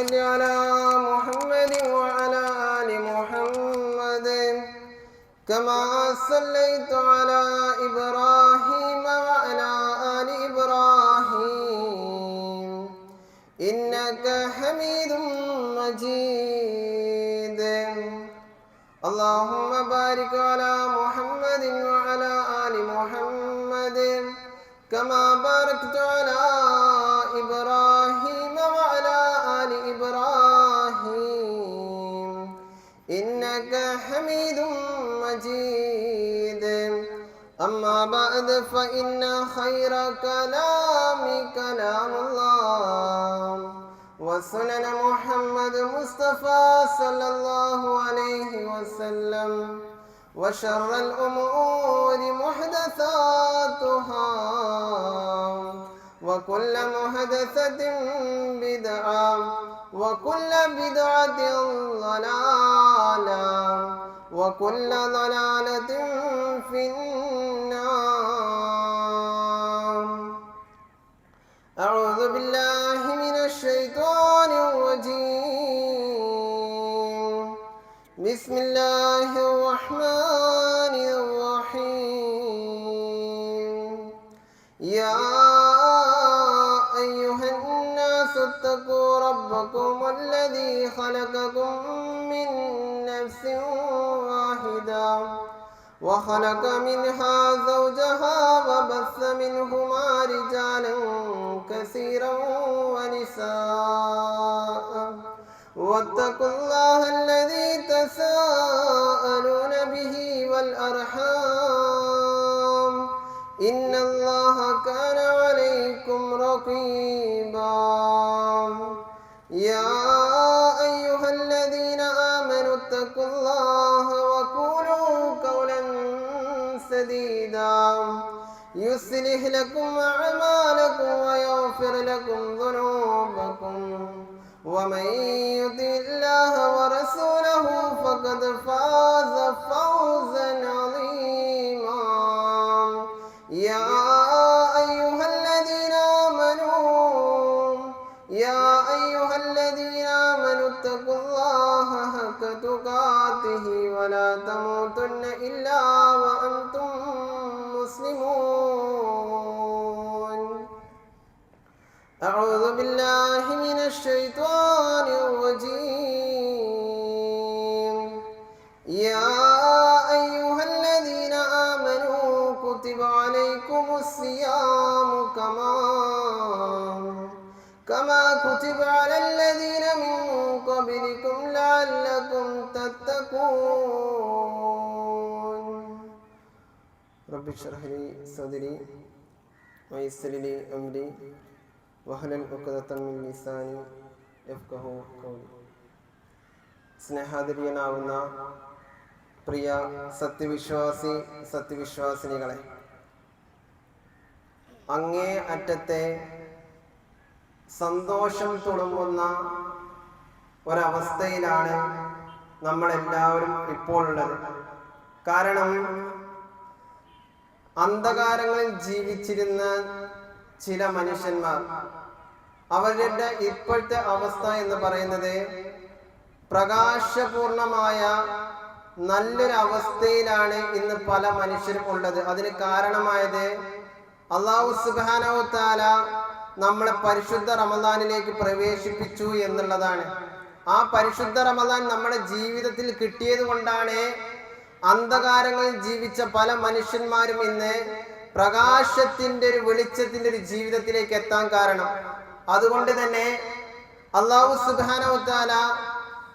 صل على محمد وعلى آل محمد كما صليت على إبراهيم وعلى آل إبراهيم إنك حميد مجيد. اللهم بارك على محمد وعلى آل محمد كما باركت على إبراهيم وعلى آل إبراهيم إنك حميد مجيد. أما بعد فإن خير كلام الله وسنن محمد مصطفى صلى الله عليه وسلم وشر الأمور محدثاتها وكل محدثة بدعة وكل بدعة ضلالة وكل ضلالة في النار. أعوذ بالله من الشيطان الرجيم. بسم الله الرحمن الرحيم. يا أيها الناس اتقوا ربكم الذي خلقكم من نفس واحدة وخلق منها زوجها وبث منهما رجالا كثيرا ونساء واتقوا الله الذي تساءلون به والأرحام إن الله كان عليكم رقيبا. يا أيها الذين آمنوا اتقوا الله وقولوا قولا سديدا يصلح لكم أعمالكم ويغفر لكم ذنوبكم ومن يطع الله ورسوله فقد فاز فوزا عظيما. يا أيها الذين آمنوا اتقوا الله حق تقاته ولا تموتن إلا وأنتم مسلمون. أعوذ بالله من الشيطان الرجيم. يا أيها الذين آمنوا كتب عليكم الصيام كما كتب على الذين من قبلكم لعلكم تتقون. رب اشرح لي صدري ويسر لي أمري واحلل عقدة من لساني യഫ്ഖഹു ഖൗലി. സ്നേഹാദരീയനാവുന്ന പ്രിയ സത്യവിശ്വാസിനികളെ, അങ്ങേ അറ്റത്തെ സന്തോഷം തുളുമ്പുന്ന ഒരവസ്ഥയിലാണ് നമ്മളെല്ലാവരും ഇപ്പോൾ ഉള്ളത്. കാരണം അന്ധകാരങ്ങളിൽ ജീവിച്ചിരുന്ന ചില മനുഷ്യന്മാർ, അവരുടെ ഇപ്പോഴത്തെ അവസ്ഥ എന്ന് പറയുന്നത് പ്രകാശപൂർണമായ നല്ലൊരു അവസ്ഥയിലാണ് ഇന്ന് പല മനുഷ്യരും ഉള്ളത്. അതിന് കാരണമായത് അല്ലാഹു സുബ്ഹാനഹു വ തആല നമ്മളെ പരിശുദ്ധ റമദാനിലേക്ക് പ്രവേശിപ്പിച്ചു എന്നുള്ളതാണ്. ആ പരിശുദ്ധ റമദാൻ നമ്മുടെ ജീവിതത്തിൽ കിട്ടിയത് കൊണ്ടാണ് അന്ധകാരങ്ങളിൽ ജീവിച്ച പല മനുഷ്യന്മാരും ഇന്ന് പ്രകാശത്തിന്റെ ഒരു വെളിച്ചത്തിന്റെ ഒരു ജീവിതത്തിലേക്ക് എത്താൻ കാരണം. അതുകൊണ്ട് തന്നെ അല്ലാഹു സുബ്ഹാനഹു വ തആല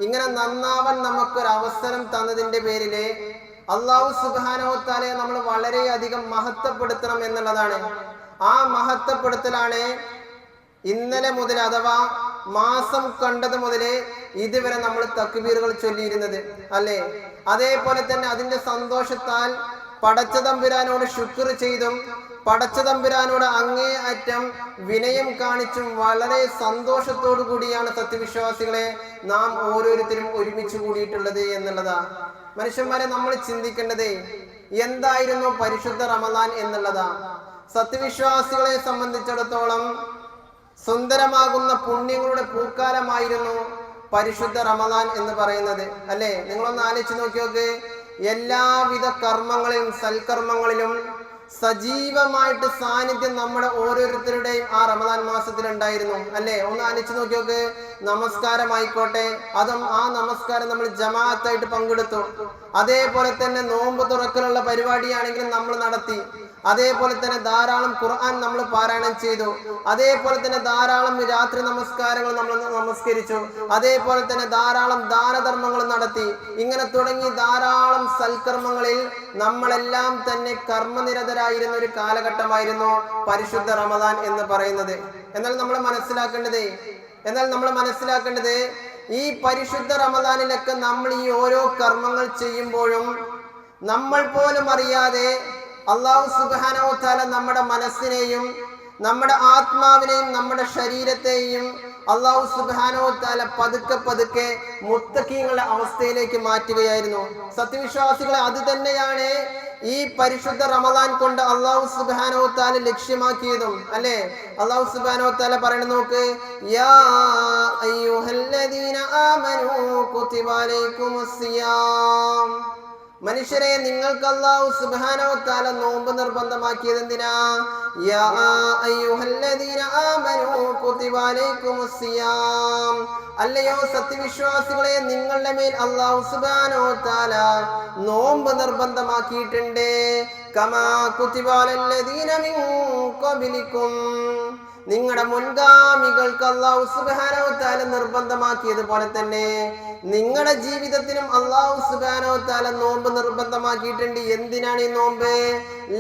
ഇങ്ങനെ നന്നാവാൻ നമുക്കൊരു അവസരം തന്നതിന്റെ പേരില് അല്ലാഹു സുബ്ഹാനഹു വ തആലയെ നമ്മൾ വളരെയധികം മഹത്വപ്പെടുത്തണം എന്നുള്ളതാണ്. ആ മഹത്വപ്പെടുത്തലാണ് ഇന്നലെ മുതൽ, അഥവാ മാസം കണ്ടത് മുതല് ഇതുവരെ നമ്മൾ തക്ബീറുകൾ ചൊല്ലിയിരുന്നത് അല്ലേ. അതേപോലെ തന്നെ അതിന്റെ സന്തോഷത്താൽ പടച്ചതമ്പുരാനോട് ശുക്ർ ചെയ്തും പടച്ചതമ്പുരാനോട് അങ്ങേ അറ്റം വിനയം കാണിച്ചും വളരെ സന്തോഷത്തോടു കൂടിയാണ് സത്യവിശ്വാസികളെ നാം ഓരോരുത്തരും ഒരുമിച്ച് കൂടിയിട്ടുള്ളത് എന്നുള്ളതാ. മനുഷ്യന്മാരെ, നമ്മൾ ചിന്തിക്കേണ്ടത് എന്തായിരുന്നു പരിശുദ്ധ റമദാൻ എന്നുള്ളതാ. സത്യവിശ്വാസികളെ സംബന്ധിച്ചിടത്തോളം സുന്ദരമാകുന്ന പുണ്യങ്ങളുടെ പൂക്കാലമായിരുന്നു പരിശുദ്ധ റമദാൻ എന്ന് പറയുന്നത്. അല്ലേ? നിങ്ങളൊന്ന് ആലോചിച്ച് നോക്കിയോക്ക്. എല്ലാവിധ കർമ്മങ്ങളിലും സൽക്കർമ്മങ്ങളിലും സജീവമായിട്ട് സാന്നിധ്യം നമ്മുടെ ഓരോരുത്തരുടെയും ആ റമദാൻ മാസത്തിൽ ഉണ്ടായിരുന്നു. അല്ലേ? ഒന്ന് ആലോചിച്ച് നോക്കിയോക്ക്. നമസ്കാരമായിക്കോട്ടെ, അതും ആ നമസ്കാരം നമ്മൾ ജമാഅത്തായിട്ട് പങ്കെടുത്തു. അതേപോലെ തന്നെ നോമ്പ് തുറക്കലുള്ള പരിപാടിയാണെങ്കിലും നമ്മൾ നടത്തി. അതേപോലെ തന്നെ ധാരാളം ഖുർആൻ നമ്മൾ പാരായണം ചെയ്തു. അതേപോലെ തന്നെ ധാരാളം രാത്രി നമസ്കാരങ്ങൾ നമ്മൾ നമസ്കരിച്ചു. അതേപോലെ തന്നെ ധാരാളം ദാനധർമ്മങ്ങൾ നടത്തി. ഇങ്ങനെ തുടങ്ങി ധാരാളം സൽക്കർമ്മങ്ങളിൽ നമ്മളെല്ലാം തന്നെ കർമ്മനിരതരായിരുന്ന ഒരു കാലഘട്ടമായിരുന്നു പരിശുദ്ധ റമദാൻ എന്ന് പറയുന്നത്. എന്നാൽ നമ്മൾ മനസ്സിലാക്കേണ്ടത് ഈ പരിശുദ്ധ റമദാനിലൊക്കെ നമ്മൾ ഈ ഓരോ കർമ്മങ്ങൾ ചെയ്യുമ്പോഴും നമ്മൾ പോലും അറിയാതെ അല്ലാഹു സുബ്ഹാനഹു വ തആല നമ്മുടെ മനസ്സിനെയും നമ്മുടെ ആത്മാവിനെയും നമ്മുടെ ശരീരത്തെയും അല്ലാഹു സുബ്ഹാനഹു വ തആല പതുക്കെ മുത്തഖീങ്ങളുടെ അവസ്ഥയിലേക്ക് മാറ്റുകയായിരുന്നു. സത്യവിശ്വാസികളെ, അത് തന്നെയാണ് ഈ പരിശുദ്ധ റമദാൻ കൊണ്ട് അല്ലാഹു സുബ്ഹാനഹു വ തആല ലക്ഷ്യമാക്കിയതും. അല്ലേ? അല്ലാഹു സുബ്ഹാനഹു വ തആല പറയുന്നത് നോക്ക്. യാ അയ്യുഹല്ലദീന ആമനൂ കുതിബ അലൈക്കുമുസ്സിയാം. മനുഷ്യരെ, നിങ്ങൾക്ക് അല്ലാഹു സുബ്ഹാനഹു വ തആല നോമ്പ് നിർബന്ധമാക്കിയത് എന്തിനാ? യാ അയ്യുഹല്ലദീന ആമനൂ കുതിബ അലൈക്കുമുസ്സിയാം. അല്ലയോ സത്യവിശ്വാസികളെ, നിങ്ങളുടെ മേൽ അല്ലാഹു സുബ്ഹാനഹു വ തആല നോമ്പ് നിർബന്ധമാക്കിയിട്ടുണ്ട്. കമാ കുതിബ അലല്ലദീന മിൻ ഖബ്ലികും. നിങ്ങളുടെ മുൻഗാമികൾക്ക് അല്ലാഹു സുബ്ഹാനഹു വ തആല നിർബന്ധമാക്കിയതുപോലെ തന്നെ നിങ്ങളുടെ ജീവിതത്തിലും അല്ലാഹു സുബ്ഹാനഹു വ തആല നോമ്പ് നിർബന്ധമാക്കിയിട്ടുണ്ട്. എന്തിനാണ് ഈ നോമ്പ്?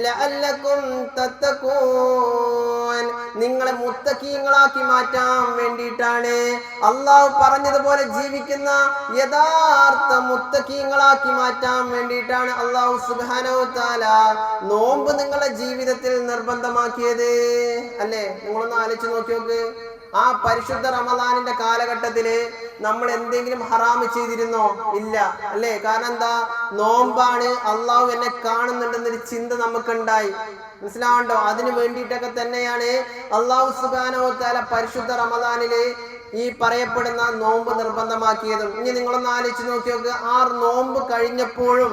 ലഅല്ലകും തത്തഖൂൻ. നിങ്ങളെ മുത്തഖീങ്ങളാക്കി മാറ്റാൻ വേണ്ടിയിട്ടാണ്. അല്ലാഹു പറഞ്ഞതുപോലെ ജീവിക്കുന്ന യഥാർത്ഥ മുത്തഖീങ്ങളാക്കി മാറ്റാൻ വേണ്ടിയിട്ടാണ് അല്ലാഹു സുബ്ഹാനഹു വ തആല നോമ്പ് നിങ്ങളുടെ ജീവിതത്തിൽ നിർബന്ധമാക്കിയത്. അല്ലേ? നിങ്ങളൊന്ന് ആലോചിച്ച് നോക്കിയോക്ക്. ആ പരിശുദ്ധ റമദാനിന്റെ കാലഘട്ടത്തില് നമ്മൾ എന്തെങ്കിലും ഹറാമ് ചെയ്തിരുന്നോ? ഇല്ല. അല്ലേ? കാരണം എന്താ? നോമ്പാണ്, അള്ളാഹു എന്നെ കാണുന്നുണ്ടെന്നൊരു ചിന്ത നമുക്കുണ്ടായി. മനസ്സിലാവണ്ടോ? അതിനു വേണ്ടിയിട്ടൊക്കെ തന്നെയാണ് അല്ലാഹു സുബ്ഹാനഹു വ തആല പരിശുദ്ധ റമദാനില് ഈ പറയപ്പെടുന്ന നോമ്പ് നിർബന്ധമാക്കിയതും. ഇനി നിങ്ങളൊന്ന് ആലോചിച്ച് നോക്കിയോക്ക്. ആ നോമ്പ് കഴിഞ്ഞപ്പോഴും,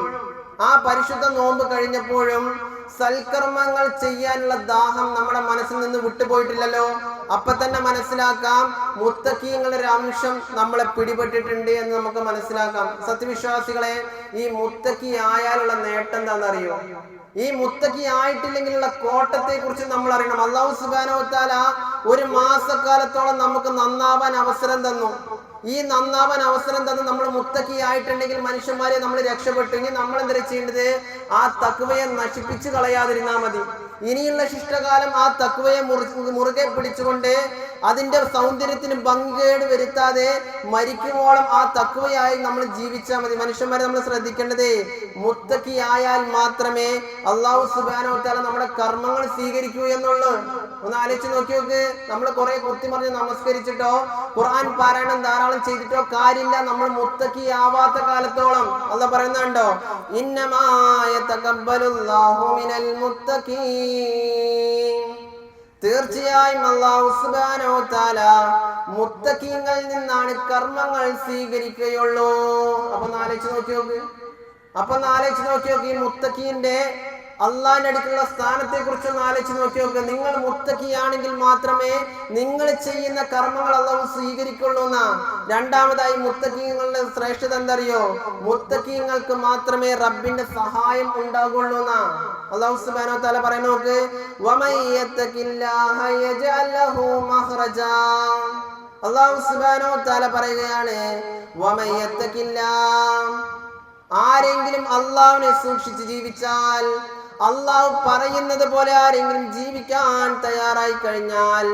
ആ പരിശുദ്ധ നോമ്പ് കഴിഞ്ഞപ്പോഴും സൽക്കർമ്മങ്ങൾ ചെയ്യാനുള്ള ദാഹം നമ്മുടെ മനസ്സിൽ നിന്ന് വിട്ടുപോയിട്ടില്ലല്ലോ. അപ്പൊ തന്നെ മനസ്സിലാക്കാം മുത്തഖീങ്ങളുടെ ഒരു അംശം നമ്മളെ പിടിപെട്ടിട്ടുണ്ട് എന്ന് നമുക്ക് മനസ്സിലാക്കാം. സത്യവിശ്വാസികളെ, ഈ മുത്തഖി ആയാലുള്ള നേട്ടം എന്താണെന്നറിയോ? ഈ മുത്തഖി ആയിട്ടില്ലെങ്കിലുള്ള കോട്ടത്തെ കുറിച്ച് നമ്മൾ അറിയണം. അല്ലാഹു സുബ്ഹാനഹു വ തആല ഒരു മാസക്കാലത്തോളം നമുക്ക് നന്നാവാൻ അവസരം തന്നു. ഈ നന്നാവാൻ അവസരം തന്ന് നമ്മൾ മുത്തഖി ആയിട്ടുണ്ടെങ്കിൽ മനുഷ്യന്മാരെ നമ്മൾ രക്ഷപ്പെട്ടു. ഇനി നമ്മൾ എന്താ ചെയ്യേണ്ടത്? ആ തഖ്വയെ നശിപ്പിച്ചു കളയാതിരുന്നാൽ മതി. ഇനിയുള്ള ശിഷ്ടകാലം ആ തഖ്വയെ മുറുകെ പിടിച്ചുകൊണ്ട് അതിന്റെ സൗന്ദര്യത്തിന് ഭംഗികേട് വരുത്താതെ മരിക്കുവോളം ആ തഖ്വയായി നമ്മൾ ജീവിച്ചാൽ മതി. മനുഷ്യന്മാരെ നമ്മൾ ശ്രദ്ധിക്കേണ്ടത് മുത്തഖി ആയാൽ മാത്രമേ അല്ലാഹു സുബ്ഹാനഹു വ തആല നമ്മുടെ കർമ്മങ്ങൾ സ്വീകരിക്കൂ എന്നുള്ളൂ. ഒന്ന് ആലോചിച്ച് നോക്കി നോക്ക്. നമ്മൾ കുറെ കുത്തി മറിഞ്ഞ് നമസ്കരിച്ചിട്ടോ ഖുർആൻ പാരായണം ധാരാളം ചെയ്തിട്ടോ കാര്യമില്ല. നമ്മൾ മുത്തഖി ആവാത്ത കാലത്തോളം അല്ലാഹു പറയുന്നുണ്ടോ, ഇന്നമാ യതഖബ്ബലുല്ലാഹു മിനൽ മുത്തഖീൻ. തീർച്ചയായും അല്ലാഹു സുബ്ഹാനഹു വ തആല മുത്തഖീങ്ങളിൽ നിന്നാണ് കർമ്മങ്ങൾ സ്വീകരിക്കുകയുള്ളൂ. അപ്പൊ ആലോചിച്ച് നോക്കി നോക്ക്. ഈ മുത്തഖീന്റെ അള്ളാഹിന്റെ അടുത്തുള്ള സ്ഥാനത്തെ കുറിച്ച് ഒന്ന് ആലോചിച്ച് നോക്കി നോക്ക്. നിങ്ങൾ മുത്തഖിയാണെങ്കിൽ മാത്രമേ നിങ്ങൾ ചെയ്യുന്ന കർമ്മങ്ങൾ അല്ലാഹു സ്വീകരിക്കുള്ളൂ എന്നാ. രണ്ടാമതായി മുത്തഖീങ്ങളുടെ ശ്രേഷ്ഠത എന്തറിയോ? മുത്തഖീങ്ങൾക്ക് മാത്രമേ റബ്ബിന്റെ സഹായം ഉണ്ടാകുള്ളൂ എന്നാ. അല്ലാഹു സുബ്ഹാനഹു വ തആല പറയുന്നു നോക്ക്, വമൻ യത്തഖില്ലാഹ യജ്അൽ ലഹു മഖ്റജാ. അല്ലാഹു സുബ്ഹാനഹു വ തആല പറയുകയാണ്, വമൻ യത്തഖില്ലാഹ, ആരെങ്കിലും അള്ളാഹുവിനെ സൂക്ഷിച്ച് ജീവിച്ചാൽ, അള്ളാഹു പറയുന്നത് പോലെ ആരെങ്കിലും ജീവിക്കാൻ തയ്യാറായി കഴിഞ്ഞാൽ,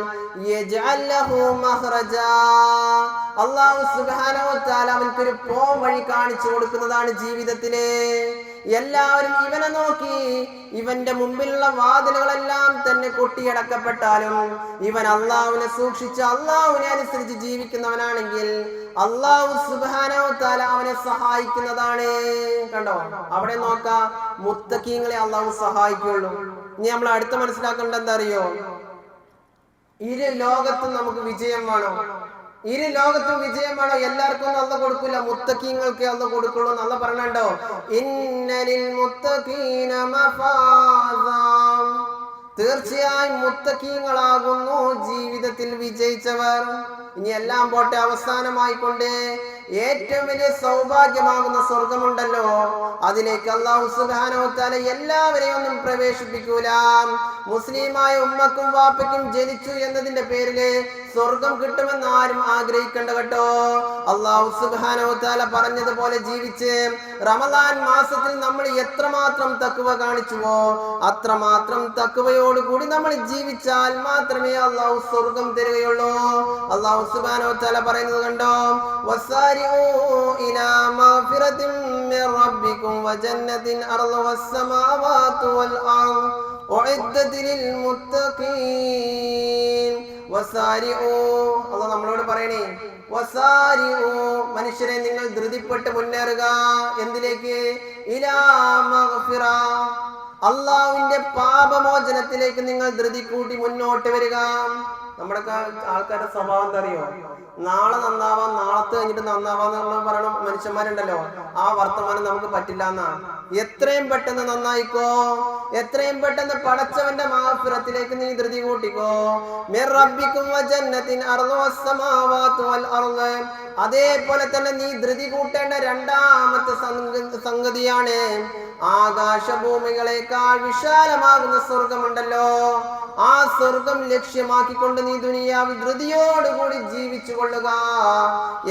യജ്അൽ ലഹു മഖ്റജാ, അല്ലാഹു സുബ്ഹാനഹു വ തആല അവൻക്കൊരു പോം വഴി കാണിച്ചു കൊടുക്കുന്നതാണ് ജീവിതത്തിലെ. എല്ലാവരും ഇവനെ നോക്കി ഇവന്റെ മുമ്പിലുള്ള വാതിലുകളെല്ലാം തന്നെ കൊട്ടിയടക്കപ്പെട്ടാലും ഇവൻ അള്ളാഹുവിനെ സൂക്ഷിച്ച് അള്ളാഹുവിനെ അനുസരിച്ച് ജീവിക്കുന്നവനാണെങ്കിൽ അല്ലാഹു സുബ്ഹാനഹു വ തആല അവനെ സഹായിക്കുന്നതാണ്. കണ്ടോ? അവിടെ നോക്കാം, മുത്തഖീങ്ങളെ അള്ളാഹു സഹായിക്കുള്ളൂ. ഇനി നമ്മൾ അടുത്ത മനസ്സിലാക്കേണ്ടത് എന്താ അറിയോ? ഇരു ലോകത്തും നമുക്ക് വിജയം വേണം. ഇരു ലോകത്തും വിജയം വേണം. എല്ലാവർക്കും അല്ല കൊടുക്കില്ല, മുത്തഖീങ്ങൾക്ക് അല്ല കൊടുക്കുള്ളൂ എന്നല്ല പറഞ്ഞോ. ഇന്നലിൽ മുത്തഖീന മഫാസാ, തീർച്ചയായും മുത്തഖീങ്ങളാകുന്നു ജീവിതത്തിൽ വിജയിച്ചവർ. ഇനി എല്ലാം പോട്ടെ, അവസാനമായിക്കൊണ്ട് ഏറ്റവും വലിയ സൗഭാഗ്യമാകുന്ന സ്വർഗമുണ്ടല്ലോ, അതിലേക്ക് അല്ലാഹു സുബ്ഹാനഹു വ തആല എല്ലാവരെയും ഒന്നും പ്രവേശിപ്പിക്കൂല. മുസ്ലിമായ ഉമ്മക്കും വാപ്പയ്ക്കും ജനിച്ചു എന്നതിന്റെ പേരില് സ്വർഗം കിട്ടുമെന്ന് ആരും ആഗ്രഹിക്കേണ്ട കേട്ടോ. അല്ലാഹു സുബ്ഹാനഹു വ തആല പറഞ്ഞതുപോലെ ജീവിച്ച് റമദാൻ മാസത്തിൽ നമ്മൾ എത്രമാത്രം തഖ്വ കാണിച്ചുവോ അത്രമാത്രം തഖ്വയോടുകൂടി നമ്മൾ ജീവിച്ചാൽ മാത്രമേ അല്ലാഹു സ്വർഗം തരികയുള്ളൂ. അല്ലാഹു സുബ്ഹാനഹു വ തആല പറയുന്നത് കണ്ടോ, വസാരിഊ ഇലാ മഗ്ഫിറത്തിൻ മിർ റബ്ബികും വജന്നത്തിൻ അർളുഹസ് സമാവാതു വൽ അർദ് ഉഇദ്ദത് ലിൽ മുത്തഖീൻ. വസാരിഊ, അല്ലാഹു നമ്മളോട് പറയണേ, വസാരിഊ, മനുഷ്യരെ നിങ്ങൾ ധൃതിപ്പെട്ട് മുന്നേറുക. എന്തിലേക്ക്? ഇലാ മഗ്ഫിറ, അള്ളാഹുവിന്റെ പാപമോചനത്തിലേക്ക് നിങ്ങൾ ധൃതി കൂട്ടി മുന്നോട്ട് വരിക. നമ്മുടെ ആൾക്കാരുടെ സ്വഭാവം എന്താ അറിയോ? നാളെ നന്നാവാം, നാളത്തെ കഴിഞ്ഞിട്ട് നന്നാവാന്ന് പറയണം മനുഷ്യന്മാരുണ്ടല്ലോ. ആ വർത്തമാനം നമുക്ക് പറ്റില്ല എന്നാ. എത്രയും പെട്ടെന്ന് നന്നായിക്കോ, എത്രയും പെട്ടെന്ന് പടച്ചവന്റെ മഗ്ഫിറത്തിലേക്ക് നീ ധൃതി കൂട്ടിക്കോ. മിർ റബ്ബികും വജന്നത്തിൻ അർളുഹസ് സമാവാതു വൽ അർദ്, അതേപോലെ തന്നെ നീ ധൃതി കൂട്ടേണ്ട രണ്ടാമത്തെ സംഗതിയാണ് ആകാശഭൂമികളെക്കാൾ വിശാലമാകുന്ന സ്വർഗമുണ്ടല്ലോ. ആ സ്വർഗം ലക്ഷ്യമാക്കിക്കൊണ്ട് നീ ദുനിയാവിൽ ധൃതിയോടുകൂടി ജീവിച്ചു കൊള്ളുക.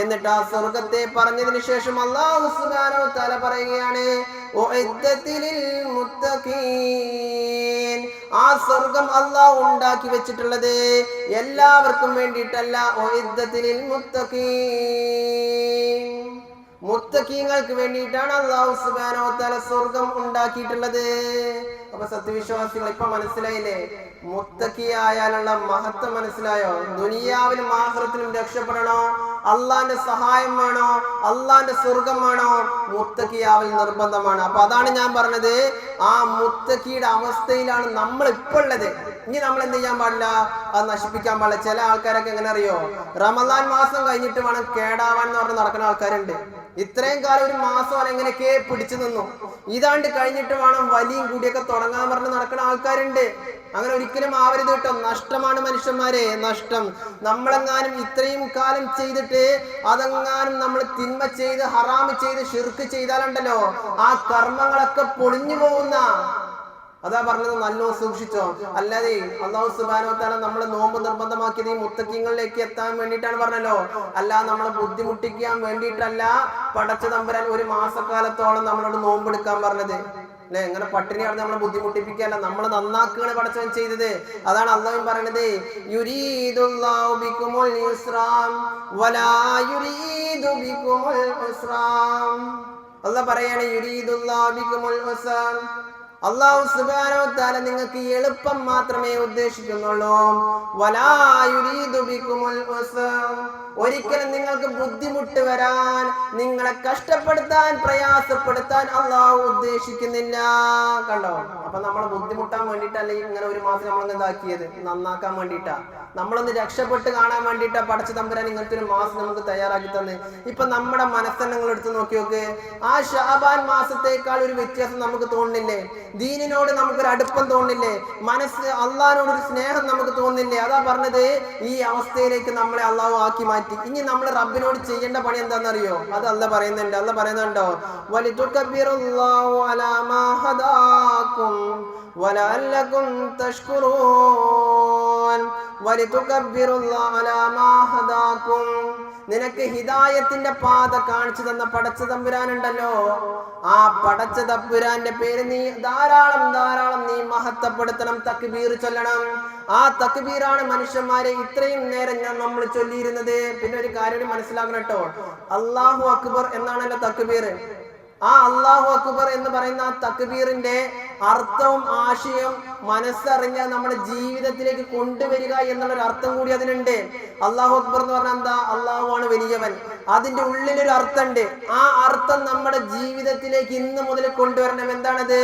എന്നിട്ട് ആ സ്വർഗത്തെ പറഞ്ഞതിന് ശേഷം അല്ലാഹു സുബ്ഹാനഹു വ തആല പറയുകയാണ്, ഉഇദ്ദത്തിൽ മുത്തഖീൻ, ആ സ്വർഗം അല്ലാഹു ഉണ്ടാക്കി വെച്ചിട്ടുള്ളത് എല്ലാവർക്കും വേണ്ടിയിട്ടല്ല. ഉഇദ്ദത്തിൽ മുത്തഖീൻ, മുത്തഖീങ്ങൾക്ക് വേണ്ടിയിട്ടാണ് അല്ലാഹു സുബ്ഹാനഹു വ തആല സ്വർഗം ഉണ്ടാക്കിയിട്ടുള്ളത്. അപ്പൊ സത്യവിശ്വാസികൾ ഇപ്പൊ മനസ്സിലായില്ലേ? മുത്തഖിയായാലുള്ള മഹത്വം മനസ്സിലായോ? ദുനിയാവിലും ആഖിറത്തിലും രക്ഷപ്പെടണോ, അള്ളാന്റെ സഹായം വേണോ, അള്ളാന്റെ സ്വർഗം വേണോ, മുത്തഖിയാവൽ നിർബന്ധമാണ്. അപ്പൊ അതാണ് ഞാൻ പറഞ്ഞത്, ആ മുത്തഖിയുടെ അവസ്ഥയിലാണ് നമ്മൾ ഇപ്പോൾ ഉള്ളത്. ഇനി നമ്മൾ എന്ത് ചെയ്യാൻ പാടില്ല? അത് നശിപ്പിക്കാൻ പാടില്ല. ചില ആൾക്കാരൊക്കെ എങ്ങനെ അറിയോ? റമദാൻ മാസം കഴിഞ്ഞിട്ട് വേണം കേടാവാൻ എന്ന് പറഞ്ഞ് നടക്കുന്ന ആൾക്കാരുണ്ട്. ഇത്രയും കാലം ഒരു മാസം എങ്ങനെയൊക്കെ പിടിച്ചു നിന്നു, ഇതാണ്ട് കഴിഞ്ഞിട്ട് വേണം വലിയും കൂടിയൊക്കെ തുടങ്ങാൻ പറഞ്ഞ് നടക്കുന്ന ആൾക്കാരുണ്ട്. അങ്ങനെ ഒരിക്കലും ആവരുത് കേട്ടോ. നഷ്ടമാണ് മനുഷ്യന്മാരെ, നഷ്ടം. നമ്മളെങ്ങാനും ഇത്രയും കാലം ചെയ്തിട്ട് അതെങ്ങാനും നമ്മൾ തിന്മ ചെയ്ത് ഹറാമ് ചെയ്ത് ശിർക്ക് ചെയ്താലുണ്ടല്ലോ, ആ കർമ്മങ്ങളൊക്കെ പൊളിഞ്ഞു പോകുന്ന. അതാ പറഞ്ഞത്, നല്ലോ സൂക്ഷിച്ചോ. അല്ലാതെ അല്ലാഹു സുബ്ഹാനഹു വ തആല നമ്മളെ നോമ്പ് നിർബന്ധമാക്കിയത് ഈ മുത്തഖീങ്ങളിലേക്ക് എത്താൻ വേണ്ടിയിട്ടാണ് പറഞ്ഞല്ലോ. അല്ല നമ്മളെ ബുദ്ധിമുട്ടിക്കാൻ വേണ്ടിയിട്ടല്ല പടച്ച തമ്പുരാൻ ഒരു മാസക്കാലത്തോളം നമ്മളോട് നോമ്പെടുക്കാൻ പറഞ്ഞത്. അല്ലെ, എങ്ങനെ പട്ടിണിയാണ് നമ്മളെ ബുദ്ധിമുട്ടിപ്പിക്കല്ല, നമ്മൾ നന്നാക്കുകയാണ് പടച്ചവൻ ചെയ്തത്. അതാണ് അല്ലാഹു പറയണത്, യുരീദുല്ലാഹു ബികുമുൽ യുസ്റാ വലാ യുരീദു ബികുമുൽ ഉസ്റാ. അല്ലാഹു പറയാണ്, യുരീദുല്ലാഹു ബികുമുൽ ഉസ്റാ, അല്ലാഹു സുബ്ഹാനഹു വ തആല നിങ്ങൾക്ക് എളുപ്പം മാത്രമേ ഉദ്ദേശിക്കുന്നുള്ളൂ. വലാ യുരീദു ബികുമുൽ ഉസ്റാ, ഒരിക്കലും നിങ്ങൾക്ക് ബുദ്ധിമുട്ട് വരാൻ, നിങ്ങളെ കഷ്ടപ്പെടുത്താൻ, പ്രയാസപ്പെടുത്താൻ അല്ലാഹു ഉദ്ദേശിക്കുന്നില്ല. കണ്ടോ? അപ്പൊ നമ്മളെ ബുദ്ധിമുട്ടാൻ വേണ്ടിയിട്ടല്ല ഇങ്ങനെ ഒരു മാസം നമ്മൾ എന്താക്കിയത്, നന്നാക്കാൻ വേണ്ടിയിട്ടാ, നമ്മളൊന്ന് രക്ഷപ്പെട്ട് കാണാൻ വേണ്ടിയിട്ടാ പടച്ച തമ്പുരാൻ ഇങ്ങനത്തെ ഒരു മാസം നമുക്ക് തയ്യാറാക്കി തന്നെ. ഇപ്പൊ നമ്മുടെ മനസ്സെണ്ണങ്ങൾ എടുത്ത് നോക്കി നോക്ക്. ആ ഷഅബാൻ മാസത്തേക്കാൾ ഒരു വ്യത്യാസം നമുക്ക് തോന്നുന്നില്ലേ? ദീനിനോട് നമുക്കൊരു അടുപ്പം തോന്നുന്നില്ലേ? മനസ്സ് അള്ളാഹിനോടൊരു സ്നേഹം നമുക്ക് തോന്നുന്നില്ലേ? അതാ പറഞ്ഞത്, ഈ അവസ്ഥയിലേക്ക് നമ്മളെ അള്ളാഹു ആക്കി മാറ്റി. ഇനി നമ്മൾ റബ്ബിനോട് ചെയ്യേണ്ട പണി എന്താണെന്നറിയോ? അത് അല്ലാഹ് പറയുന്നുണ്ട്. അല്ലാഹ് പറയുന്നുണ്ടോ, വലിതുകബ്ബിറുല്ലാഹു അലാ മാ ഹദാകും വലഅല്ലകും തഷ്കുറൂൻ. വലിതുകബ്ബിറുല്ലാഹു അലാ മാ ഹദാകും, നിനക്ക് ഹിദായത്തിന്റെ പാത കാണിച്ചു തന്ന പടച്ച തമ്പുരാനുണ്ടല്ലോ, ആ പടച്ച തമ്പുരാന്റെ പേര് നീ ധാരാളം ധാരാളം നീ മഹത്വപ്പെടുത്തണം, തക്ബീർ ചൊല്ലണം. ആ തക്ബീറാണ് മനുഷ്യന്മാരെ ഇത്രയും നേരം നമ്മൾ ചൊല്ലിയിരുന്നത്. പിന്നെ ഒരു കാര്യം മനസ്സിലാക്കണം കേട്ടോ, അല്ലാഹു അക്ബർ എന്നാണല്ലോ തക്ബീർ. ആ അല്ലാഹു അക്ബർ എന്ന് പറയുന്ന ആ തക്ബീറിന്റെ അർത്ഥവും ആശയം മനസ്സറിഞ്ഞ നമ്മുടെ ജീവിതത്തിലേക്ക് കൊണ്ടുവരിക എന്നുള്ളൊരു അർത്ഥം കൂടി അതിനുണ്ട്. അല്ലാഹു അക്ബർ എന്ന് പറഞ്ഞാൽ എന്താ? അല്ലാഹു ആണ് വലിയവൻ. അതിന്റെ ഉള്ളിലൊരു അർത്ഥമുണ്ട്. ആ അർത്ഥം നമ്മുടെ ജീവിതത്തിലേക്ക് ഇന്ന് മുതൽ കൊണ്ടുവരണം. എന്താണത്?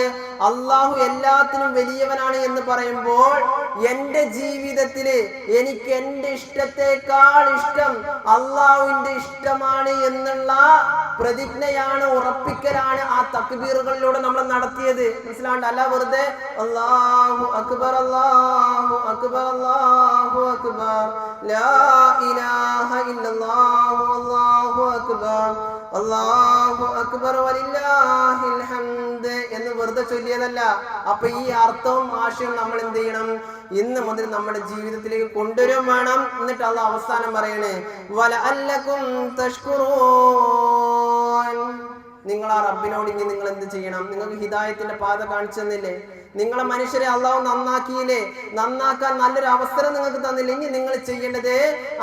അള്ളാഹു എല്ലാത്തിനും വലിയവനാണ് എന്ന് പറയുമ്പോൾ എന്റെ ജീവിതത്തില് എനിക്ക് എന്റെ ഇഷ്ടത്തെക്കാൾ ഇഷ്ടം അള്ളാഹുവിന്റെ ഇഷ്ടമാണ് എന്നുള്ള പ്രതിജ്ഞയാണ്, ഉറപ്പിക്കലാണ് ആ തക്ബീറുകളിലൂടെ നമ്മൾ നടത്തിയത്. മനസ്സിലാണ്ട്? അല്ല വെറുതെ അല്ലാഹു അക്ബർ അല്ലാഹു അക്ബർ അല്ലാഹു അക്ബർ ലാ ഇലാഹ ഇല്ലല്ലാഹു അല്ലാഹു അക്ബർ അല്ലാഹു അക്ബർ വലില്ലാഹിൽ ഹംദ് എന്ന് വെറുതെ ചൊല്ലിയതല്ല. അപ്പൊ ഈ അർത്ഥവും ആശയവും നമ്മൾ എന്ത് ചെയ്യണം? ഇന്ന് മുതൽ നമ്മുടെ ജീവിതത്തിലേക്ക് കൊണ്ടുവരും വേണം. എന്നിട്ട് അള്ളാഹു അവസാനം പറയണേ വലഅല്ലകും തഷ്കുറൂൻ. നിങ്ങൾ ആ റബ്ബിനോട് ഇനി നിങ്ങൾ എന്ത് ചെയ്യണം? നിങ്ങൾക്ക് ഹിദായത്തിന്റെ പാത കാണിച്ചു തന്നില്ലേ? നിങ്ങളെ മനുഷ്യരെ അള്ളാഹു നന്നാക്കിയില്ലേ? നന്നാക്കാൻ നല്ലൊരു അവസരം നിങ്ങൾക്ക് തന്നില്ല. ഇനി നിങ്ങൾ ചെയ്യേണ്ടത്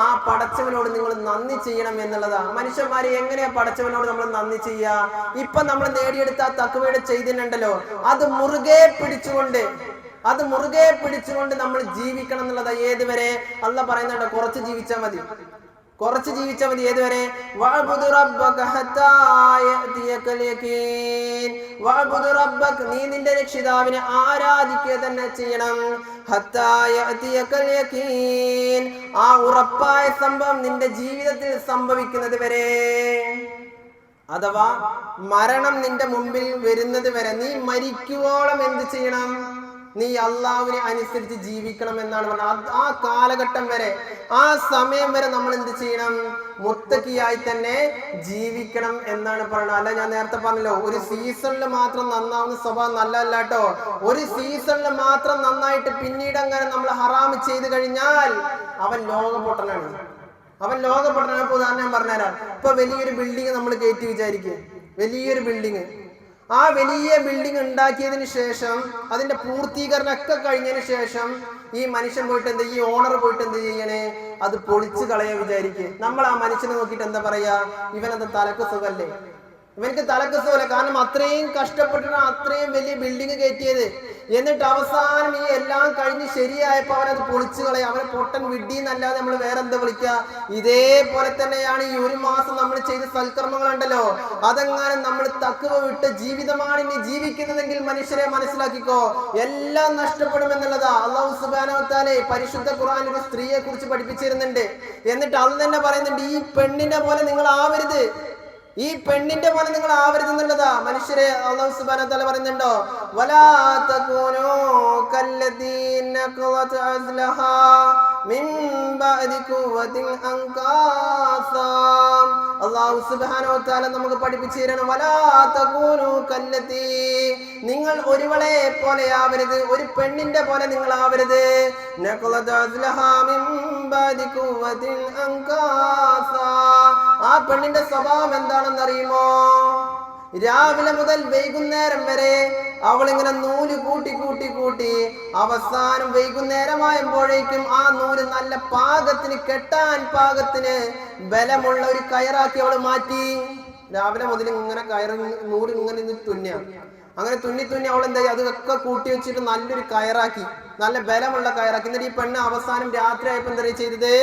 ആ പടച്ചവനോട് നിങ്ങൾ നന്ദി ചെയ്യണം എന്നുള്ളതാ. മനുഷ്യന്മാരെ എങ്ങനെയാ പടച്ചവനോട് നമ്മൾ നന്ദി ചെയ്യാ? ഇപ്പൊ നമ്മൾ നേടിയെടുത്ത ആ തഖ്വയുടെ ചൈതന്യമുണ്ടല്ലോ, അത് മുറുകെ പിടിച്ചുകൊണ്ട് നമ്മൾ ജീവിക്കണം എന്നുള്ളതാ. ഏതുവരെ? അള്ളാഹ് പറയുന്നുണ്ട് കുറച്ച് ജീവിച്ചാൽ മതി. ഏതുവരെ? നീ നിന്റെ രക്ഷിതാവിനെ ആരാധിക്കുക തന്നെ ചെയ്യണം. ആ ഉറപ്പായ സംഭവം നിന്റെ ജീവിതത്തിൽ സംഭവിക്കുന്നത് വരെ, അഥവാ മരണം നിന്റെ മുമ്പിൽ വരുന്നത് വരെ, നീ മരിക്കുവോളം എന്ത് ചെയ്യണം? നീ അള്ളാഹുവിനെ അനുസരിച്ച് ജീവിക്കണം എന്നാണ് പറഞ്ഞത്. ആ കാലഘട്ടം വരെ, ആ സമയം വരെ നമ്മൾ എന്ത് ചെയ്യണം? മുത്തക്കിയായി തന്നെ ജീവിക്കണം എന്നാണ് പറയുന്നത്. അല്ല, ഞാൻ നേരത്തെ പറഞ്ഞല്ലോ, ഒരു സീസണിൽ മാത്രം നന്നാവുന്ന സ്വഭാവം നല്ലതല്ല കേട്ടോ. ഒരു സീസണിൽ മാത്രം നന്നായിട്ട് പിന്നീട് അങ്ങനെ നമ്മൾ ഹറാമ് ചെയ്ത് കഴിഞ്ഞാൽ അവൻ ലോകപൊട്ടനാണ്. ഉദാഹരണം ഞാൻ പറഞ്ഞുതരാം. ഇപ്പൊ വലിയൊരു ബിൽഡിങ് നമ്മൾ കയറ്റി വിചാരിക്കും. വലിയൊരു ബിൽഡിങ്, ആ വലിയ ബിൽഡിംഗ് ഉണ്ടാക്കിയതിന് ശേഷം, അതിന്റെ പൂർത്തീകരണം ഒക്കെ കഴിഞ്ഞതിന് ശേഷം ഈ മനുഷ്യൻ പോയിട്ട് ഈ ഓണർ പോയിട്ട് എന്ത് ചെയ്യണേ? അത് പൊളിച്ചു കളയാൻ വിചാരിക്കുക. നമ്മൾ ആ മനുഷ്യനെ നോക്കിയിട്ട് എന്താ പറയാ? ഇവനത് തലക്ക് സുഖല്ലേ? ഇവനക്ക് തലക്ക് സുഖമല്ല. കാരണം അത്രയും കഷ്ടപ്പെട്ടിട്ടാണ് അത്രയും വലിയ ബിൽഡിങ് കയറ്റിയത്. എന്നിട്ട് അവസാനം ഈ എല്ലാം കഴിഞ്ഞ് ശരിയായപ്പോ അവനത് പൊളിച്ചു കളയാം. അവനെ പൊട്ടൻ വിഡ്ഢി എന്നല്ലാതെ നമ്മൾ വേറെ എന്താ വിളിക്കുക? ഇതേപോലെ തന്നെയാണ് ഈ ഒരു മാസം നമ്മൾ ചെയ്ത സൽക്കർമ്മങ്ങളുണ്ടല്ലോ, അതെങ്ങാനും നമ്മൾ തഖ്വ വിട്ട് ജീവിതമാണ് ഇനി ജീവിക്കുന്നതെങ്കിൽ മനുഷ്യരെ മനസ്സിലാക്കിക്കോ, എല്ലാം നഷ്ടപ്പെടുമെന്നുള്ളതാ. അല്ലാഹു സുബ്ഹാനഹു വ തആല പരിശുദ്ധ ഖുർആനിൽ ഒരു സ്ത്രീയെ കുറിച്ച് പഠിപ്പിച്ചിരുന്നുണ്ട്. എന്നിട്ട് അത് തന്നെ പറയുന്നുണ്ട്, ഈ പെണ്ണിനെ പോലെ നിങ്ങൾ ആവരുത്, എന്നുള്ളതാ. മനുഷ്യരെ അല്ലാഹു സുബ്ഹാനഹു വ തആല പറയുന്നുണ്ടോ, വലാ തകൂനൂ കല്ലദീന ഖളത അസ്ലഹാ മിൻ ബഅദി ഖുവ്വതിൻ അൻകാസാ. അല്ലാഹു സുബ്ഹാനഹു വ തആല നമുക്ക് പഠിപ്പിച്ചു തരണം, വലാ തകൂനൂ കല്ലദീ, നിങ്ങൾ ഒരുവളെ പോലെ ആവരുത്, ഒരു പെണ്ണിന്റെ പോലെ നിങ്ങൾ ആവരുത്. നഖളത അസ്ലഹാ മിൻ ബഅദി ഖുവ്വതിൻ അൻകാസാ. ആ പെണ്ണിന്റെ സ്വഭാവം എന്താണെന്ന് അറിയുമോ? രാവിലെ മുതൽ വൈകുന്നേരം വരെ അവളിങ്ങനെ നൂല് കൂട്ടി അവസാനം വൈകുന്നേരമായപ്പോഴേക്കും ആ നൂല് നല്ല പാകത്തിന്, കെട്ടാൻ പാകത്തിന് ബലമുള്ള ഒരു കയറാക്കി അവൾ മാറ്റി. രാവിലെ മുതൽ ഇങ്ങനെ നൂല് ഇങ്ങനെ തുന്നിയ, അങ്ങനെ തുന്നി അവൾ എന്താ ചെയ്യും? അതൊക്കെ കൂട്ടി വെച്ചിട്ട് നല്ലൊരു കയറാക്കി, നല്ല ബലമുള്ള കയറാക്കി. എന്നിട്ട് ഈ പെണ്ണ് അവസാനം രാത്രി ആയപ്പോ എന്താ ചെയ്തത്?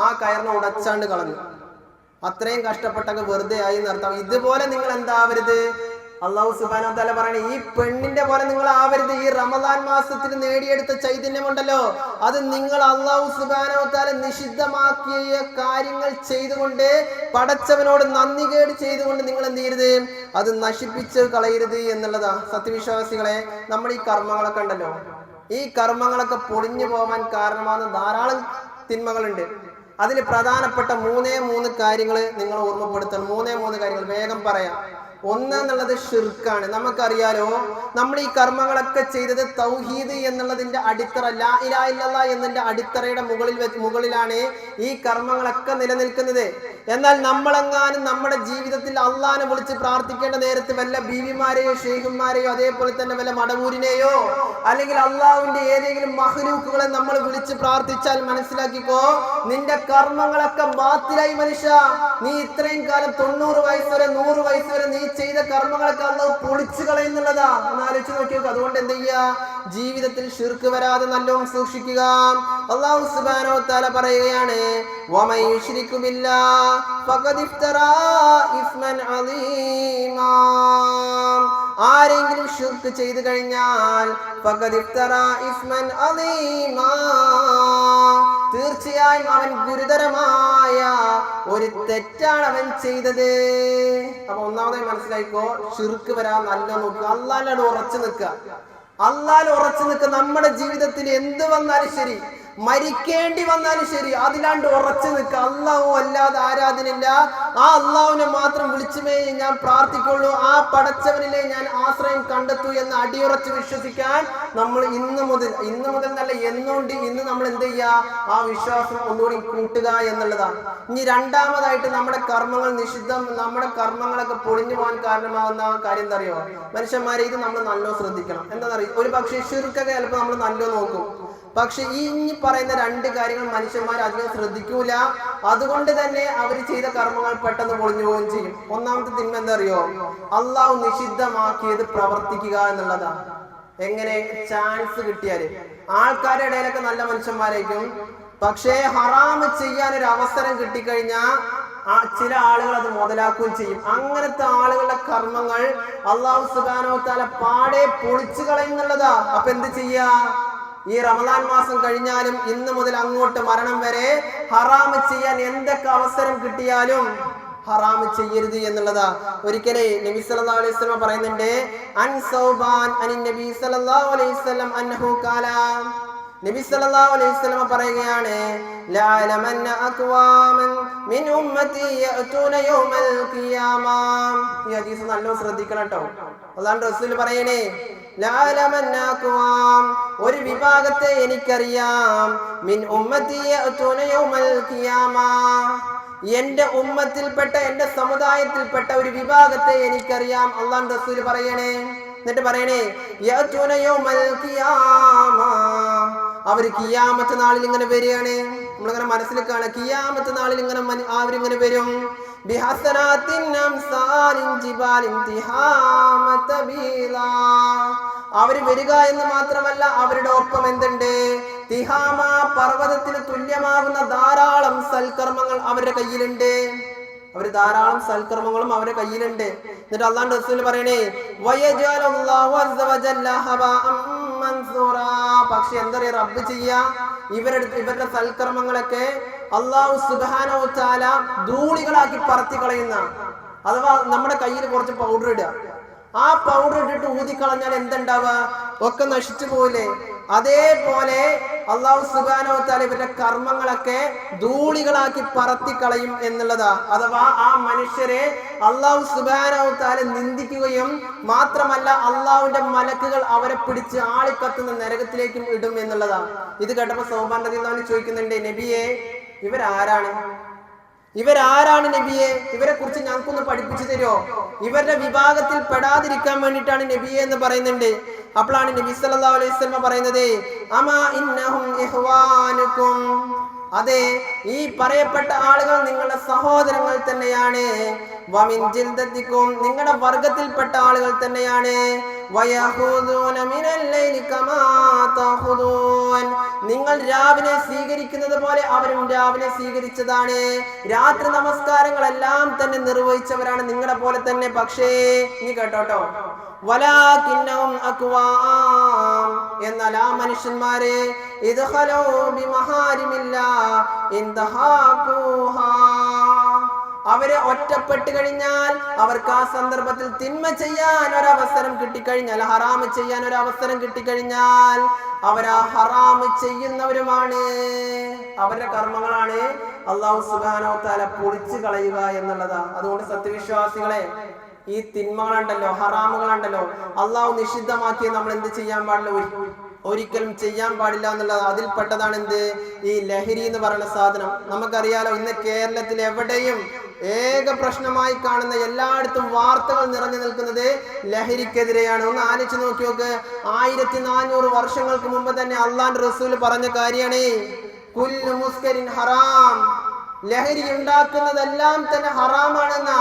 ആ കയറിനെ ഉടച്ചാണ്ട് കളഞ്ഞു. അത്രയും കഷ്ടപ്പെട്ടൊക്കെ വെറുതെ ആയി നടത്താം. ഇതുപോലെ നിങ്ങൾ എന്താവരുത്? അല്ലാഹു സുബ്ഹാനഹു വ തആല പറയണേ, ഈ പെണ്ണിന്റെ പോലെ നിങ്ങൾ ആവരുത്. ഈ റമദാൻ മാസത്തിൽ നേടിയെടുത്ത ചൈതന്യമുണ്ടല്ലോ, അത് നിങ്ങൾ അല്ലാഹു സുബ്ഹാനഹു വ തആല നിഷിദ്ധമാക്കിയ കാര്യങ്ങൾ ചെയ്തുകൊണ്ട്, പടച്ചവനോട് നന്ദി കേട് ചെയ്തുകൊണ്ട് നിങ്ങൾ എന്ത് ചെയ്യരുത്? അത് നശിപ്പിച്ച് കളയരുത് എന്നുള്ളതാ. സത്യവിശ്വാസികളെ, നമ്മൾ ഈ കർമ്മങ്ങളൊക്കെ ഉണ്ടല്ലോ, ഈ കർമ്മങ്ങളൊക്കെ പൊളിഞ്ഞു പോകാൻ കാരണമാകുന്ന ധാരാളം തിന്മകളുണ്ട്. അതിൽ പ്രധാനപ്പെട്ട മൂന്ന് കാര്യങ്ങൾ നിങ്ങൾ ഓർമ്മപ്പെടുത്തണം. മൂന്ന് കാര്യങ്ങൾ വേഗം പറയാം. ഒന്ന് എന്നുള്ളത് ഷിർക്കാണ്. നമുക്കറിയാലോ, നമ്മൾ ഈ കർമ്മങ്ങളൊക്കെ ചെയ്തത് തൗഹീദ് എന്നുള്ളതിന്റെ അടിത്തറ, ലാ ഇലാഹ ഇല്ലല്ലാഹ് എന്നതിന്റെ അടിത്തറയുടെ മുകളിലാണ് ഈ കർമ്മങ്ങളൊക്കെ നിലനിൽക്കുന്നത്. എന്നാൽ നമ്മളെങ്ങാനും നമ്മുടെ ജീവിതത്തിൽ അള്ളാഹിനെ വിളിച്ച് പ്രാർത്ഥിക്കേണ്ട നേരത്ത് വല്ല ബീവിമാരെയോ ഷെയ്ഖുമാരെയോ അതേപോലെ തന്നെ വല്ല മടവൂരിനെയോ അല്ലെങ്കിൽ അള്ളാഹുവിന്റെ ഏതെങ്കിലും മഖ്ലൂക്കുകളെ നമ്മൾ വിളിച്ച് പ്രാർത്ഥിച്ചാൽ മനസ്സിലാക്കിക്കോ, നിന്റെ കർമ്മങ്ങളൊക്കെ ബാത്തിലായി. മനുഷ്യ, നീ ഇത്രയും കാലം 90 വയസ്സ് വരെ 100 വയസ്സ് വരെ നീ ചെയ്ത കർമ്മങ്ങളൊക്കെ അള്ളാഹു പൊളിച്ചു കളയുന്നുള്ളതാ. ഒന്ന് ആലോചിച്ച് നോക്കിയോ. അതുകൊണ്ട് എന്ത് ചെയ്യുക? ജീവിതത്തിൽ ശിർക്ക് വരാതെ നല്ലോണം സൂക്ഷിക്കുക. അല്ലാഹു സുബ്ഹാനഹു വ തആല പറയുകയാണ്, വമൻ യുശ്രികു ബില്ലാഹി ഫഖദ് ഇഫ്തറാ ഇസ്മൻ അളീമാ. ആരെങ്കിലും ശിർക്ക് ചെയ്തു കഴിഞ്ഞാൽ ഫഖദ് ഇഫ്തറാ ഇസ്മൻ അളീമാ, തീർച്ചയായും അവൻ ഗുരുതരമായ ഒരു തെറ്റാണ് അവൻ ചെയ്തത്. അപ്പൊ ഒന്നാമതായി മനസ്സിലായിക്കോ, ശിർക്ക് വരാൻ നല്ല നോക്കുക, അല്ലാഹുവിൽ ഉറച്ചു നിൽക്കുക. അല്ലാഹുവിൽ ഉറച്ചു നിൽക്കുക. നമ്മുടെ ജീവിതത്തിൽ എന്ത് വന്നാലും ശരി, മരിക്കേണ്ടി വന്നാലും ശരി, അതിലാണ്ട് ഉറച്ചു നിൽക്കുക. അല്ലാഹു അല്ലാതെ ആരാധനയില്ല, ആ അല്ലാഹുവിനെ മാത്രം വിളിച്ചുമേ ഞാൻ പ്രാർത്ഥിക്കുള്ളൂ, ആ പടച്ചവനിലെ ഞാൻ ആശ്രയം കണ്ടെത്തൂ എന്ന് അടിയുറച്ച് വിശ്വസിക്കാൻ നമ്മൾ ഇന്ന് മുതൽ നല്ല എന്നുകൊണ്ട് ഇന്ന് നമ്മൾ എന്ത് ചെയ്യുക, ആ വിശ്വാസം ഒന്നുകൂടി കൂട്ടുക എന്നുള്ളതാണ്. ഇനി രണ്ടാമതായിട്ട് നമ്മുടെ കർമ്മങ്ങൾ നിഷിദ്ധം, നമ്മുടെ കർമ്മങ്ങളൊക്കെ പൊളിഞ്ഞു പോകാൻ കാരണമാകുന്ന കാര്യം എന്താ അറിയോ മനുഷ്യന്മാരെ, ഇത് നമ്മൾ നല്ലോണം ശ്രദ്ധിക്കണം. എന്താണെന്നറിയോ, ഒരു പക്ഷേ ശിർക്കൊക്കെ ചിലപ്പോൾ നമ്മൾ നല്ലോണം നോക്കും, പക്ഷെ ഈ ഇനി പറയുന്ന രണ്ട് കാര്യങ്ങൾ മനുഷ്യന്മാർ അധികം ശ്രദ്ധിക്കൂല. അതുകൊണ്ട് തന്നെ അവർ ചെയ്ത കർമ്മങ്ങൾ പെട്ടെന്ന് പൊളിഞ്ഞു പോവുകയും ചെയ്യും. ഒന്നാമത്തെ തിന്മ എന്താ അറിയോ, അള്ളാഹു നിഷിദ്ധമാക്കിയത് പ്രവർത്തിക്കുക എന്നുള്ളതാണ്. എങ്ങനെ? ചാൻസ് കിട്ടിയാല് ആൾക്കാരുടെ ഇടയിലൊക്കെ നല്ല മനുഷ്യന്മാരായിരിക്കും, പക്ഷേ ഹറാമ് ചെയ്യാൻ ഒരു അവസരം കിട്ടിക്കഴിഞ്ഞാൽ ചില ആളുകൾ അത് മുതലാക്കുകയും ചെയ്യും. അങ്ങനത്തെ ആളുകളുടെ കർമ്മങ്ങൾ അല്ലാഹു സുബ്ഹാനഹു വ തആല പാടെ പൊളിച്ചു കളയുന്നുള്ളതാ. അപ്പൊ എന്ത് ചെയ്യാ? ഈ റമദാൻ മാസം കഴിഞ്ഞാലും ഇന്ന് മുതൽ അങ്ങോട്ട് മരണം വരെ ഹറാമ് ചെയ്യാൻ എന്തൊക്കെ അവസരം കിട്ടിയാലും ഹറാമ് ചെയ്യരുത് എന്നുള്ളതാ. ഒരിക്കലേ നബി സല്ലല്ലാഹു അലൈഹി വസല്ലം പറയുന്നുണ്ട്, അൻ സൗബാൻ അനി നബി സല്ലല്ലാഹു അലൈഹി വസല്ലം അൻഹു ഖാല, നബി സല്ലല്ലാഹു അലൈഹി വസല്ലം പറയുകയാണ്, ലാ ലമന്ന അഖ്വാമൻ മിൻ ഉമ്മതി യഅതൂന യൗമൽ ഖിയാമ. ഈ ഹദീസ് നല്ലോണം ശ്രദ്ധിക്കണം കേട്ടോ. അല്ലാഹുവിന്റെ റസൂൽ പറയണേ, ലാ ലമന്ന അഖ്വാം, ഒരു വിഭാഗത്തെ എനിക്കറിയാം, മിൻ ഉമ്മതി യഅതൂന യൗമൽ ഖിയാമ, എന്റെ ഉമ്മത്തിൽപ്പെട്ട എന്റെ സമുദായത്തിൽപ്പെട്ട ഒരു വിഭാഗത്തെ എനിക്കറിയാം. അല്ലാഹുവിന്റെ റസൂൽ പറയണേ, എന്നിട്ട് പറയണേ, യഅതൂന യൗമൽ ഖിയാമ, അവർ കിയാമത്ത് നാളിൽ ഇങ്ങനെ വരികയാണ്. നമ്മളിങ്ങനെ മനസ്സിലേക്കാണ്, കിയാമത്ത് നാളിൽ ഇങ്ങനെ അവരിങ്ങനെ വരും. അവര് വരിക എന്ന് മാത്രമല്ല, അവരുടെ ഒപ്പം എന്തുണ്ട്? തിഹാമ പർവ്വതത്തിന് തുല്യമാകുന്ന ധാരാളം സൽക്കർമ്മങ്ങൾ അവരുടെ കയ്യിലുണ്ട്. അവര് ധാരാളം സൽക്കർമ്മങ്ങളും അവരുടെ കയ്യിലുണ്ട്. എന്നിട്ട് അല്ലാഹുവിന്റെ റസൂൽ പറയണേ, പക്ഷെ എന്താ പറയാ, റബ്ബ് ചെയ്യാ ഇവരുടെ സൽക്കർമ്മങ്ങളൊക്കെ അല്ലാഹു സുബ്ഹാനഹു വ തആല ധൂളികളാക്കി പറത്തി കളയുന്ന. അഥവാ നമ്മുടെ കയ്യിൽ കുറച്ച് പൗഡർ ഇടുക, ആ പൗഡർ ഇട്ടിട്ട് ഊതിക്കളഞ്ഞാൽ എന്തുണ്ടാവുക? ഒക്കെ നശിച്ചു പോവില്ലേ? അതേപോലെ അല്ലാഹു സുബ്ഹാനഹു വ തആല ഇവരുടെ കർമ്മങ്ങളൊക്കെ ധൂളികളാക്കി പറത്തി കളയും എന്നുള്ളതാ. അഥവാ ആ മനുഷ്യരെ അല്ലാഹു സുബ്ഹാനഹു വ തആല നിന്ദിക്കുകയും മാത്രമല്ല അല്ലാഹുവിന്റെ മലക്കുകൾ അവരെ പിടിച്ച് ആളിക്കത്തുന്ന നരകത്തിലേക്കും ഇടും എന്നുള്ളതാ. ഇത് കേട്ടപ്പോ സൗബാൻ റളിയല്ലാഹു അൻഹു ചോദിക്കുന്നുണ്ട്, നബിയെ ഇവരാരാണ് നബിയെ? ഇവരെ കുറിച്ച് ഞങ്ങൾക്കൊന്ന് പഠിപ്പിച്ചു തരുമോ? ഇവരുടെ വിഭാഗത്തിൽ പെടാതിരിക്കാൻ വേണ്ടിയിട്ടാണ് നബിയെ എന്ന് പറയുന്നുണ്ട്. അപ്പോഴാണ് നബി സല്ലല്ലാഹു അലൈഹി വസല്ലം പറയുന്നത്, അമാ ഇന്നഹും ഇഖ്വാനുക്കും, അതെ, ഈ പറയപ്പെട്ട ആളുകൾ നിങ്ങളുടെ സഹോദരങ്ങൾ തന്നെയാണ്. വമിൻ ജിൽദതിക്കും, നിങ്ങളുടെ വർഗത്തിൽപ്പെട്ട ആളുകൾ തന്നെയാണ്. വയഖൂദൂന മിനൽ ലൈലി കമാ തഖൂദൂൻ, നിങ്ങൾ രാവിലെ സ്വീകരിക്കുന്നത് പോലെ അവരും രാവിലെ സ്വീകരിച്ചതാണ്. രാത്രി നമസ്കാരങ്ങളെല്ലാം തന്നെ നിർവഹിച്ചവരാണ് നിങ്ങളെ പോലെ തന്നെ. പക്ഷേ നീ കേട്ടോട്ടോ, വലാകിന്നഹും അക്വാം, എന്നാൽ ആ മനുഷ്യന്മാരെ ഇദ്ഖലൂ ബിമഹാരിമില്ലാഹ് ഇൻതഹാഖൂഹാ, അവരെ ഒറ്റപ്പെട്ട് കഴിഞ്ഞാൽ, അവർക്ക് ആ സന്ദർഭത്തിൽ തിന്മ ചെയ്യാൻ ഒരവസരം കിട്ടിക്കഴിഞ്ഞാൽ, ഹറാമ് ചെയ്യാൻ ഒരവസരം കിട്ടിക്കഴിഞ്ഞാൽ അവരാ ഹറാമ് ചെയ്യുന്നവരുമാണ്. അവരുടെ കർമ്മങ്ങളാണ് അല്ലാഹു സുബ്ഹാനഹു വ തആല പൊളിച്ചു കളയുക എന്നുള്ളതാ. അതുകൊണ്ട് സത്യവിശ്വാസികളെ, ഈ തിന്മകളുണ്ടല്ലോ, ഹറാമുകളുണ്ടല്ലോ, അല്ലാഹു നിഷിദ്ധമാക്കിയ നമ്മൾ എന്ത് ചെയ്യാൻ പാടില്ല? ഒരിക്കലും ചെയ്യാൻ പാടില്ല എന്നുള്ളത്. അതിൽപ്പെട്ടതാണ് എന്ത്? ഈ ലഹരി എന്ന് പറയുന്ന സാധനം. നമുക്കറിയാലോ, ഇന്ന് കേരളത്തിൽ എവിടെയും ഏക പ്രശ്നമായി കാണുന്ന, എല്ലായിടത്തും വാർത്തകൾ നിറഞ്ഞു നിൽക്കുന്നത് ലഹരിക്കെതിരെയാണ്. ഒന്ന് ആലോചിച്ച് നോക്കി നോക്ക്. 1400 വർഷങ്ങൾക്ക് മുമ്പ് തന്നെ അള്ളാന്റെ റസൂൽ പറഞ്ഞ കാര്യമാണ്, കുല്ലു മുസ്കരിൻ ഹറാം, ലഹരി ഉണ്ടാക്കുന്നതെല്ലാം തന്നെ ഹറാമാണെന്ന,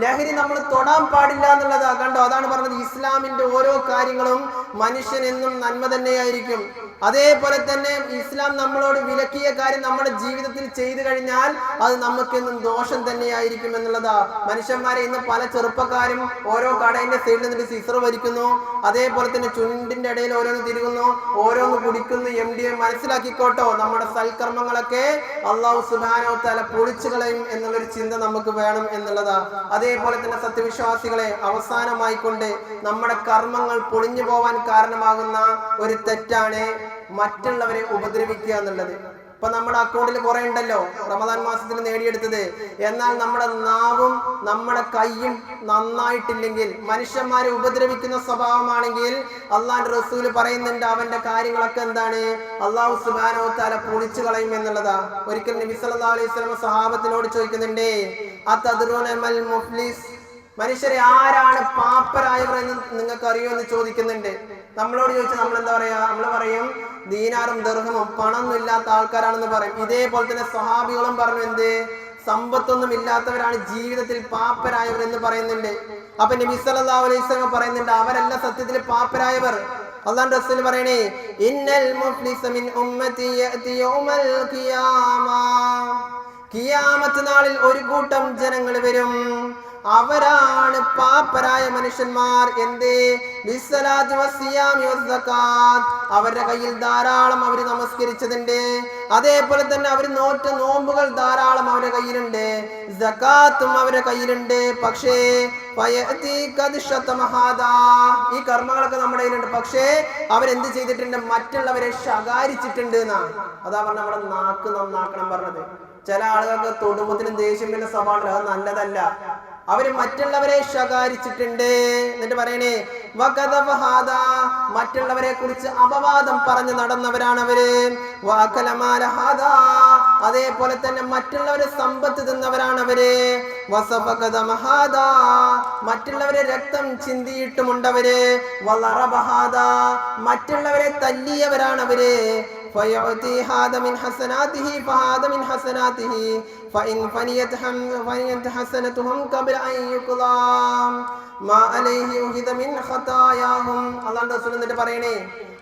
ലഹരി നമ്മൾ തൊടാൻ പാടില്ല എന്നുള്ളതാ. കണ്ടോ, അതാണ് പറഞ്ഞത് ഇസ്ലാമിന്റെ ഓരോ കാര്യങ്ങളും മനുഷ്യൻ എന്നും നന്മ തന്നെയായിരിക്കും. അതേപോലെ തന്നെ ഇസ്ലാം നമ്മളോട് വിലക്കിയ കാര്യം നമ്മുടെ ജീവിതത്തിൽ ചെയ്തു കഴിഞ്ഞാൽ അത് നമുക്കെന്നും ദോഷം തന്നെയായിരിക്കും എന്നുള്ളതാ. മനുഷ്യന്മാരെ ഇന്ന് പല ചെറുപ്പക്കാരും ഓരോ കടയിന്റെ സൈഡിൽ നിന്നിട്ട് സിസർ വലിക്കുന്നു, അതേപോലെ തന്നെ ചുണ്ടിന്റെ ഇടയിൽ ഓരോന്ന് തിരുകുന്നു, ഓരോന്ന് കുടിക്കുന്നു. മനസ്സിലാക്കിക്കോട്ടോ, നമ്മുടെ സൽക്കർമ്മങ്ങളൊക്കെ അള്ളാഹു സുബ്ഹാനഹു വ തആല പൊളിച്ചു കളയും എന്നുള്ളൊരു ചിന്ത നമുക്ക് വേണം എന്നുള്ളതാ. അതേപോലെ തന്നെ സത്യവിശ്വാസികളെ, അവസാനമായിക്കൊണ്ട് നമ്മുടെ കർമ്മങ്ങൾ പൊളിഞ്ഞു പോവാൻ കാരണമാകുന്ന ഒരു തെറ്റാണ് മറ്റുള്ളവരെ ഉപദ്രവിക്കുക എന്നുള്ളത്. ഇപ്പൊ നമ്മുടെ അക്കൗണ്ടിൽ കുറെ ഉണ്ടല്ലോ റമദാൻ മാസത്തിൽ നേടിയെടുത്തത്. എന്നാൽ നമ്മുടെ നാവും നമ്മുടെ കൈയും നന്നായിട്ടില്ലെങ്കിൽ, മനുഷ്യന്മാരെ ഉപദ്രവിക്കുന്ന സ്വഭാവമാണെങ്കിൽ അള്ളാന്റെ റസൂല് പറയുന്നുണ്ട് അവന്റെ കാര്യങ്ങളൊക്കെ എന്താണ്, അള്ളാഹു സുബ്ഹാനഹു വ തആല പൊളിച്ചു കളയും എന്നുള്ളതാ. ഒരിക്കൽ നബി സല്ലല്ലാഹു അലൈഹി വസല്ലം സഹാബത്തിനോട് ചോദിക്കുന്നുണ്ട്, അതദ്റൂന മൽ മുഫ്ലിസ്, മനുഷ്യരെ ആരാണ് പാപ്പരായവർ എന്ന് നിങ്ങൾക്ക് അറിയോ എന്ന് ചോദിക്കുന്നുണ്ട്. നമ്മളോട് ചോദിച്ചാൽ നമ്മൾ എന്താ പറയാ? നമ്മൾ പറയും ദീനാറും ദിർഹമും പണമൊന്നും ഇല്ലാത്ത ആൾക്കാരാണെന്ന് പറയും. ഇതേപോലെ തന്നെ സ്വഹാബികളും പറഞ്ഞു, എന്ത്, സമ്പത്തൊന്നും ഇല്ലാത്തവരാണ് ജീവിതത്തിൽ പാപ്പരായവർ എന്ന് പറയുന്നുണ്ട്. അപ്പൊ നബി സല്ലല്ലാഹു അലൈഹി വസല്ലം പറയുന്നുണ്ട് അവരല്ല സത്യത്തിൽ പാപ്പരായവർ. അല്ലാഹുവിന്റെ റസൂൽ പറയണേ, ഇന്നൽ മുഫ്ലിസ മിൻ ഉമ്മതി യഅതി യൗമൽ ഖിയാമ, ഖിയാമത്ത് നാളിൽ ഒരു കൂട്ടം ജനങ്ങൾ വരും, അവരാണ് പാപ്പരായ മനുഷ്യന്മാർ. എന്തേ? ബിസ്സലാത്തി വസ്സിയാമി വസ്സകാത്ത്, അവരുടെ കയ്യിൽ ധാരാളം അവർ നമസ്കരിച്ചതുണ്ട്, അതേപോലെ തന്നെ അവർ നോറ്റ നോമ്പുകൾ ധാരാളം അവരുടെ കയ്യിലുണ്ട്, സകാത്തും അവരുടെ കയ്യിലുണ്ട്. പക്ഷേ ഈ കർമ്മങ്ങളൊക്കെ നമ്മുടെ കയ്യിലുണ്ട്, പക്ഷേ അവരെന്ത് ചെയ്തിട്ടുണ്ട്? മറ്റുള്ളവരെ ശകാരിച്ചിട്ടുണ്ട് എന്നാണ്. അതാ പറഞ്ഞ നമ്മുടെ നാക്ക് നന്നാക്കണം പറഞ്ഞത്. ചില ആളുകൾക്ക് തൊടുമ്പത്തിനും ദേഷ്യം പിന്നെ സ്വഭാവം, അത് നല്ലതല്ല. അവര് മറ്റുള്ളവരെ ശകാരിച്ചിട്ടുണ്ട്. എന്നിട്ട് പറയണേ, മറ്റുള്ളവരെ കുറിച്ച് അപവാദം പറഞ്ഞു നടന്നവരാണ് അവര്. അതേപോലെ തന്നെ മറ്റുള്ളവരെ സമ്പത്ത് തിന്നവരാണ് അവര്. മറ്റുള്ളവരെ രക്തം ചിന്തിയിട്ടുമുണ്ടവര്. മറ്റുള്ളവരെ തല്ലിയവരാണ് അവര്. فيعطي هذا من حسناته فهذا من حسناته فإن فنيت حسنتهم قبل أن يقضى ما عليه أخذ من خطاياهم. അല്ലാഹുവിന്റെ റസൂൽ എന്നിട്ട് പറയണേ,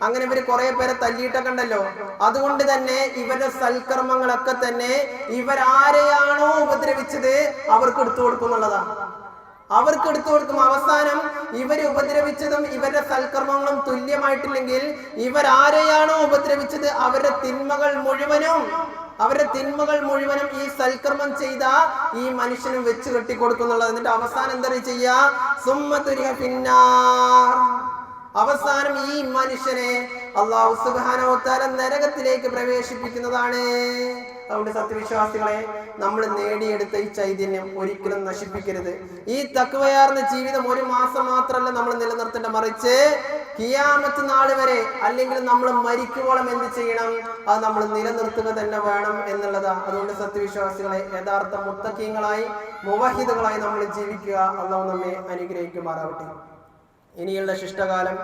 അങ്ങനെ ഇവര് കുറെ പേരെ തല്ലിയിട്ടൊക്കെ ഉണ്ടല്ലോ, അതുകൊണ്ട് തന്നെ ഇവരുടെ സൽക്കർമ്മങ്ങളൊക്കെ തന്നെ ഇവരാരെയാണോ ഉപദ്രവിച്ചത് അവർക്ക് എടുത്തു കൊടുക്കും എന്നുള്ളതാണ്. അവർക്ക് എടുത്തു കൊടുക്കും. അവസാനം ഇവര് ഉപദ്രവിച്ചതും ഇവരുടെ സൽക്കർമ്മങ്ങളും തുല്യമായിട്ടില്ലെങ്കിൽ ഇവരാരെയാണോ ഉപദ്രവിച്ചത് അവരുടെ തിന്മകൾ മുഴുവനും ഈ സൽക്കർമ്മം ചെയ്ത ഈ മനുഷ്യനും വെച്ച് കെട്ടിക്കൊടുക്കുന്നുള്ളത്. എന്നിട്ട് അവസാനം എന്താ ചെയ്യാ? സുമ്മതുരിഹ ഫിന്നാർ, അവസാനം ഈ മനുഷ്യനെ അല്ലാഹു സുബ്ഹാനഹു വ തആല നരകത്തിലേക്ക് പ്രവേശിപ്പിക്കുന്നതാണ്. അതുകൊണ്ട് സത്യവിശ്വാസികളെ, നമ്മൾ നേടിയെടുത്ത ഈ ചൈതന്യം ഒരിക്കലും നശിപ്പിക്കരുത്. ഈ തഖ്വയാർന്ന ജീവിതം ഒരു മാസം മാത്രമല്ല നമ്മൾ നിലനിർത്തേണ്ട, മറിച്ച് ഖിയാമത്ത് നാൾ വരെ, അല്ലെങ്കിൽ നമ്മൾ മരിക്കുവോളം എന്ത് ചെയ്യണം? അത് നമ്മൾ നിലനിർത്തുക തന്നെ വേണം എന്നുള്ളതാ. അതുകൊണ്ട് സത്യവിശ്വാസികളെ, യഥാർത്ഥ മുത്തഖീങ്ങളായി മുവഹിദുകളായി നമ്മൾ ജീവിക്കുക. അല്ലാഹു നമ്മെ അനുഗ്രഹിക്കുമാറാവട്ടെ. ഇനിയുള്ള ശിഷ്ടകാലം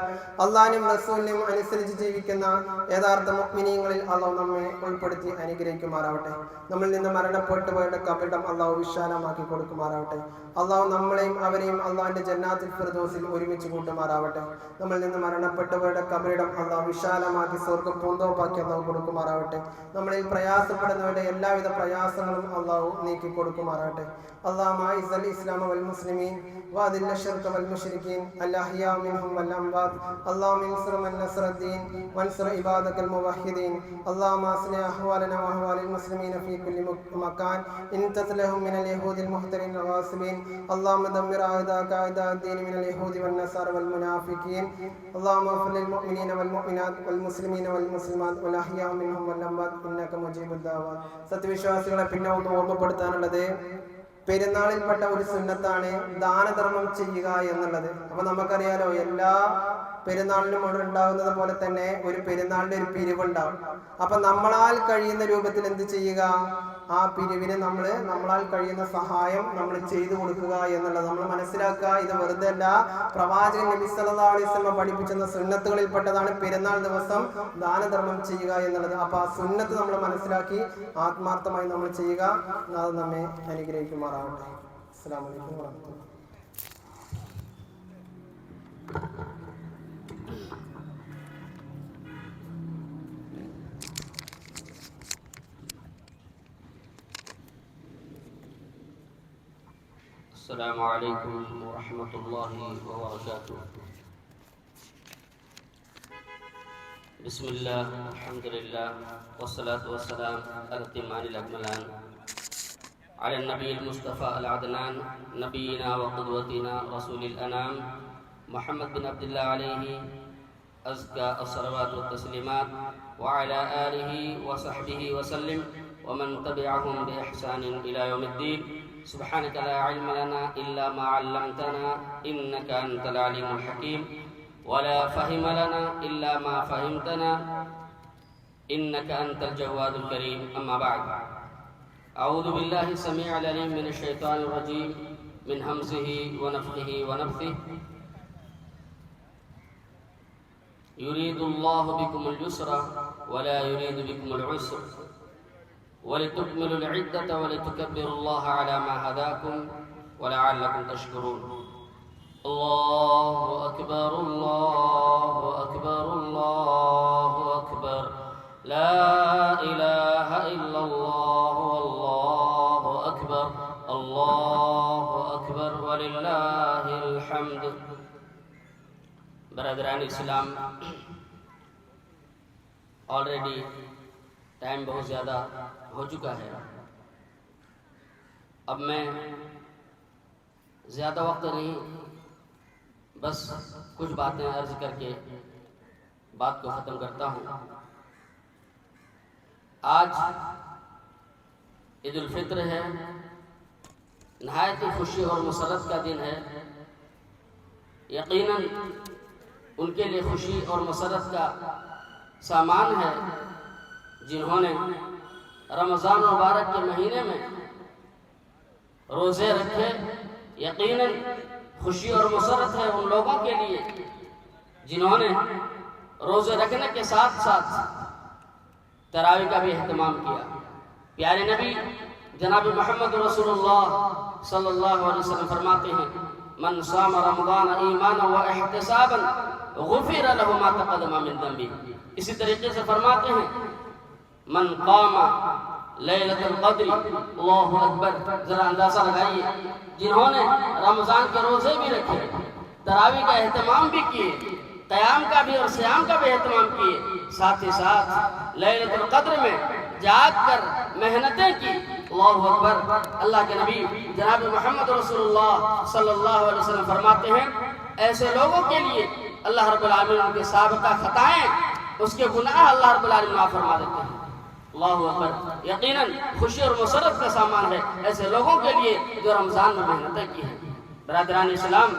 അള്ളാഹിനും റസൂലിനും അനുസരിച്ച് ജീവിക്കുന്ന യഥാർത്ഥ മുഅ്മിനീങ്ങളിൽ അള്ളാഹു നമ്മെ ഉൾപ്പെടുത്തി അനുഗ്രഹിക്കുമാറാവട്ടെ. നമ്മിൽ നിന്ന് മരണപ്പെട്ടു പോയുടെ കബറിടം അള്ളാഹു വിശാലമാക്കി കൊടുക്കുമാറാവട്ടെ. അള്ളാഹു നമ്മളെയും അവരെയും അള്ളാഹിന്റെ ജന്നാത്തുൽ ഫിർദൗസിൽ ഒരുമിച്ച് കൂട്ടുമാറാവട്ടെ. നമ്മിൽ നിന്ന് മരണപ്പെട്ടു പോയുടെ കബറിടം അള്ളാഹു വിശാലമാക്കി സ്വർഗ്ഗ പൂന്തോപ്പാക്കി അള്ളാഹു കൊടുക്കുമാറാവട്ടെ. നമ്മളിൽ പ്രയാസപ്പെടുന്നവരുടെ എല്ലാവിധ പ്രയാസങ്ങളും അള്ളാഹു നീക്കി കൊടുക്കുമാറാവട്ടെ. اللهم اعز الاسلام والمسلمين واذل الشرك والمشركين الاحياء منهم والاموات. اللهم انصر من نصر الدين وانصر عبادك الموحدين. اللهم اصلح احوالنا واحوال المسلمين في كل مكان ان تصلحهم من اليهود المحترين الغاصبين. اللهم دمر اعداءك اعداء الدين من اليهود والنصارى والمنافقين. اللهم اغفر للمؤمنين والمؤمنات والمسلمين والمسلمات والاحياء منهم والاموات انك مجيب الدعوات. സത്യവിശ്വാസികളെ പിന്നെ ഒന്ന് ഓർമ്മപ്പെടുത്താനുള്ളത്, പെരുന്നാളിൽപ്പെട്ട ഒരു സുന്നത്താണ് ദാനധർമ്മം ചെയ്യുക എന്നുള്ളത്. അപ്പൊ നമുക്കറിയാലോ, എല്ലാ പെരുന്നാളിനും അവിടെ ഉണ്ടാകുന്നത് പോലെ തന്നെ ഒരു പെരുന്നാളിന്റെ ഒരു പിരിവുണ്ടാവും. അപ്പൊ നമ്മളാൽ കഴിയുന്ന രൂപത്തിൽ എന്ത് ചെയ്യുക? ആ പിരിവിന് നമ്മളാൽ കഴിയുന്ന സഹായം നമ്മൾ ചെയ്തു കൊടുക്കുക എന്നുള്ളത് നമ്മൾ മനസ്സിലാക്കുക. ഇത് വെറുതെ അല്ല, പ്രവാചകൻ നബി സല്ലല്ലാഹു അലൈഹി വസല്ലം പഠിപ്പിച്ച സുന്നത്തുകളിൽ പെട്ടതാണ് പെരുന്നാൾ ദിവസം ദാനധർമ്മം ചെയ്യുക എന്നുള്ളത്. അപ്പൊ ആ സുന്നത്ത് നമ്മൾ മനസ്സിലാക്കി ആത്മാർത്ഥമായി നമ്മൾ ചെയ്യുക. അത് നമ്മെ അനുഗ്രഹിക്കുമാറാവട്ടെ. അസ്സലാമു അലൈക്കും വറഹ്മത്തുള്ളാഹി. السلام عليكم ورحمة الله وبركاته. بسم الله الحمد لله والصلاة والسلام على الأتمان الأكملان على النبي المصطفى العدنان نبينا وقدوتنا رسول الأنام محمد بن عبد الله عليه أزكى الصلوات والتسليمات وعلى آله وصحبه وسلم ومن تبعهم بإحسان إلى يوم الدين. سبحانك لا علم لنا إلا ما علمتنا إنك أنت العليم الحكيم ولا فهم لنا إلا ما فهمتنا إنك أنت الجواد الكريم. أما بعد، أعوذ بالله السميع العليم من الشيطان الرجيم من همزه ونفخه ونفثه. يريد الله بكم اليسر ولا يريد بكم العسر ولتكملوا العدة ولتكبروا الله على ما هداكم ولعلكم تشكرون. الله أكبر الله أكبر الله أكبر لا إله إلا الله والله أكبر الله أكبر ولله الحمد. برادران اسلام، آلریڈی ٹائم بہت زیادہ ہو چکا ہے. اب میں زیادہ وقت نہیں، بس کچھ باتیں عرض کر کے بات کو ختم کرتا ہوں. آج عید الفطر ہے، نہایت خوشی اور مسرت کا دن ہے. یقیناً ان کے لیے خوشی اور مسرت کا سامان ہے جنہوں نے رمضان مبارک کے مہینے میں روزے رکھے. یقیناً خوشی اور مسرت ہے ان لوگوں کے لیے جنہوں نے روزے رکھنے کے ساتھ ساتھ تراویح کا بھی اہتمام کیا. پیارے نبی جناب محمد رسول اللہ صلی اللہ علیہ وسلم فرماتے ہیں: من صام رمضان ایمانا و احتسابا غفر له ما تقدم من ذنبه. اسی طریقے سے فرماتے ہیں: من قام لیلۃ القدر. اللہ اکبر. ذرا اندازہ لگائیے، جنہوں نے رمضان کے روزے بھی رکھے، تراویح کا اہتمام بھی کیے، قیام کا بھی اور صیام کا بھی اہتمام کیے، ساتھ ہی ساتھ لیلۃ القدر میں جاگ کر محنتیں کی. اللہ اکبر. اللہ کے نبی جناب محمد رسول اللہ صلی اللہ علیہ وسلم فرماتے ہیں: ایسے لوگوں کے لیے اللہ رب العالمین ان کے سابقہ خطائیں، اس کے گناہ اللہ رب العالمین معاف فرما دیتے ہیں. اللہ اکبر. یقیناً خوشی اور مسرت کا سامان ہے ایسے لوگوں کے لیے جو رمضان میں محنتیں کی ہیں. برادران اسلام،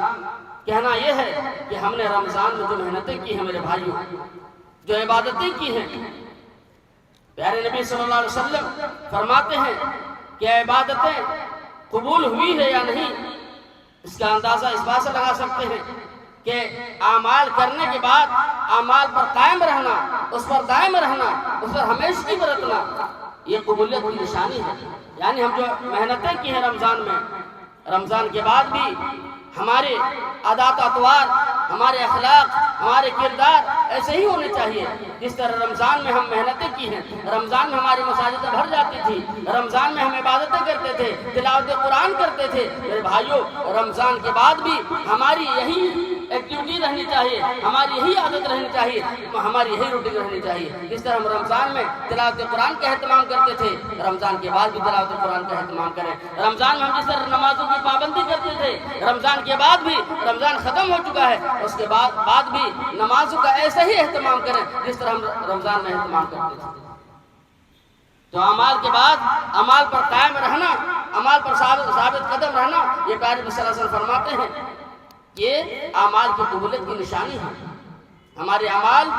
کہنا یہ ہے کہ ہم نے رمضان میں جو محنتیں کی ہیں میرے بھائیوں، جو عبادتیں کی ہیں، پیارے نبی صلی اللہ علیہ وسلم فرماتے ہیں کہ عبادتیں قبول ہوئی ہے یا نہیں، اس کا اندازہ اس بات سے لگا سکتے ہیں کہ اعمال کرنے کے بعد اعمال پر قائم رہنا، اس پر دائم رہنا، اس پر ہمیشگی برتنا، یہ قبولیت کی نشانی ہے. یعنی ہم جو محنتیں کی ہیں رمضان میں، رمضان کے بعد بھی ہمارے عادات و اطوار، ہمارے اخلاق، ہمارے کردار ایسے ہی ہونے چاہیے جس طرح رمضان میں ہم محنتیں کی ہیں. رمضان میں ہماری مساجدیں بھر جاتی تھی، رمضان میں ہم عبادتیں کرتے تھے، تلاوت قرآن کرتے تھے. میرے بھائیوں، رمضان کے بعد بھی ہماری یہی ایکٹیویٹی رہنی چاہیے، ہماری یہی عادت رہنی چاہیے، ہماری یہی روٹین رہنی چاہیے. جس طرح ہم رمضان میں تلاوت قرآن کا اہتمام کرتے تھے، رمضان کے بعد بھی تلاوت قرآن کا اہتمام کریں. رمضان میں ہم جس طرح نمازوں کی پابندی کرتے تھے، رمضان کے بعد بھی، رمضان ختم ہو چکا ہے اس کے بعد بھی نمازوں کا ایسا ہی اہتمام کریں جس طرح ہم رمضان میں اہتمام کرتے تھے. تو اعمال کے بعد اعمال پر قائم رہنا، اعمال پر ثابت قدم رہنا، یہ پیارے نبی صلی اللہ علیہ وسلم فرماتے ہیں یہ اعمال کی قبولیت کی نشانی ہے. ہمارے اعمال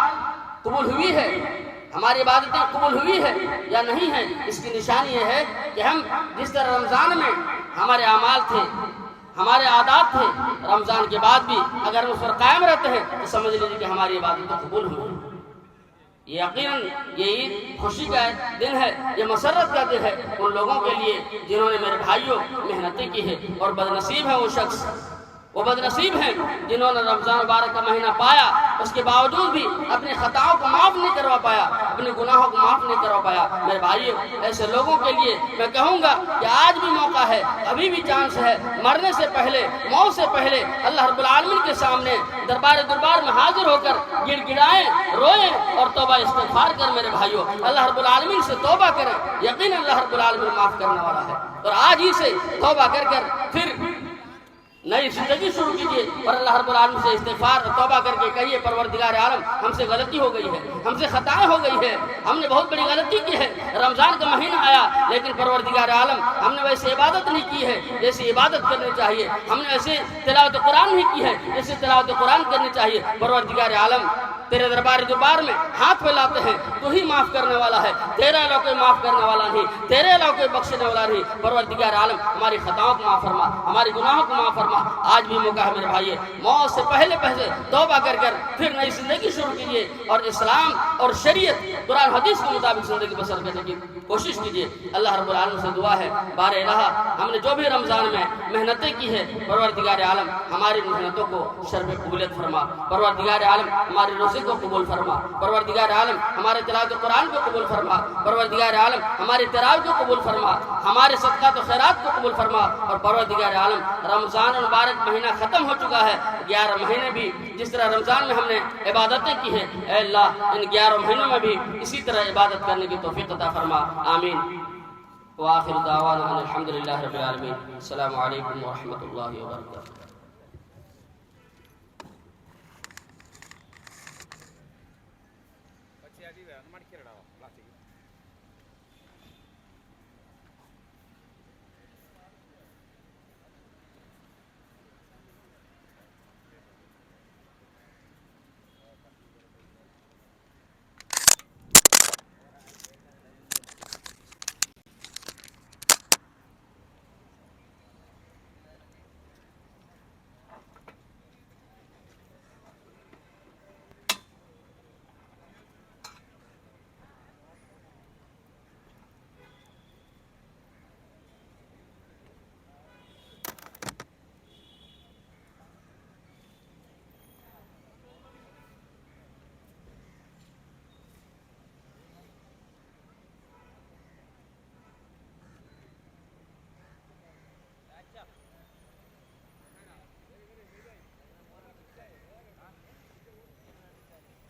قبول ہوئی ہے ہماری عبادتیں قبول ہوئی ہے یا نہیں ہے، اس کی نشانی یہ ہے کہ ہم جس طرح رمضان میں ہمارے اعمال تھے، ہمارے عادات تھے، رمضان کے بعد بھی اگر ہم اس پر قائم رہتے ہیں تو سمجھ لیجیے کہ ہماری عبادتیں قبول ہوئی۔ یہ یقیناً یہ عید خوشی کا دن ہے، یہ مسرت کا دن ہے ان لوگوں کے لیے جنہوں نے میرے بھائیوں محنتیں کی ہے، اور بدنصیب ہے وہ شخص، وہ بدنصیب ہیں جنہوں نے رمضان مبارک کا مہینہ پایا، اس کے باوجود بھی اپنی خطاؤں کو معاف نہیں کروا پایا، اپنے گناہوں کو معاف نہیں کروا پایا۔ میرے بھائیوں، ایسے لوگوں کے لیے میں کہوں گا کہ آج بھی موقع ہے، ابھی بھی چانس ہے، مرنے سے پہلے، موت سے پہلے اللہ رب العالمین کے سامنے دربار میں حاضر ہو کر گڑ گڑائیں، روئیں اور توبہ استغفار کر میرے بھائیوں اللہ رب العالمین سے توبہ کریں، یقین اللہ رب العالمین معاف کرنے والا ہے۔ اور آج ہی سے توبہ کر پھر نئی زندگی شروع کیجیے، اور اللہ رب العالمین سے استغفار اور توبہ کر کے کہیے پروردگار عالم ہم سے غلطی ہو گئی ہے، ہم سے خطائیں ہو گئی ہے، ہم نے بہت بڑی غلطی کی ہے، رمضان کا مہینہ آیا لیکن پروردگار عالم ہم نے ویسے عبادت نہیں کی ہے جیسے عبادت کرنی چاہیے، ہم نے ایسے تلاوت قرآن نہیں کی ہے جیسے تلاوت قرآن کرنی چاہیے۔ پروردگار عالم تیرے دربار میں ہاتھ پھیلاتے ہیں، تو ہی معاف کرنے والا ہے، تیرے علاوہ کوئی معاف کرنے والا نہیں، تیرے علاوہ کوئی بخشنے والا نہیں۔ پروردگار عالم ہماری خطاؤں کو معاف فرما، ہماری گناہوں کو معاف فرما۔ آج بھی موقع ہے میرے بھائی، موت سے پہلے توبہ کر پھر نئی زندگی شروع کیجیے، اور اسلام اور شریعت قرآن حدیث کے مطابق زندگی بسر کرنے کی کوشش کیجیے۔ اللہ رب العالمین سے دعا ہے، بار الہ ہم نے جو بھی رمضان میں محنتیں کی ہے، پروردگار عالم ہماری محنتوں کو شرف قبولیت فرما، پروردگار عالم ہمارے روزے کو قبول فرما، پروردگار عالم ہمارے تلاوت قرآن کو قبول فرما، پروردگار عالم ہماری تراویح کو قبول فرما، ہمارے صدقات و خیرات کو قبول فرما، اور پروردگار عالم رمضان مبارک مہینہ ختم ہو چکا ہے، 11 مہینے بھی جس طرح رمضان میں ہم نے عبادتیں کی ہیں، اے اللہ ان 11 مہینوں میں بھی اسی طرح عبادت کرنے کی توفیق عطا فرما، آمین۔ وآخر دعوانا ان الحمدللہ رب العالمین۔ السلام علیکم ورحمۃ اللہ وبرکاتہ۔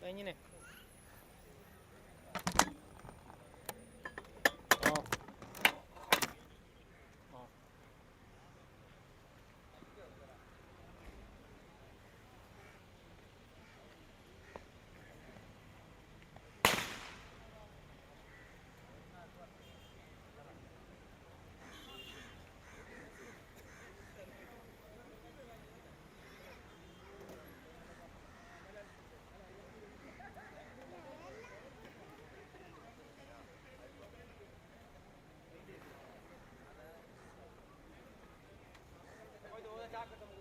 ഇങ്ങനെ Jack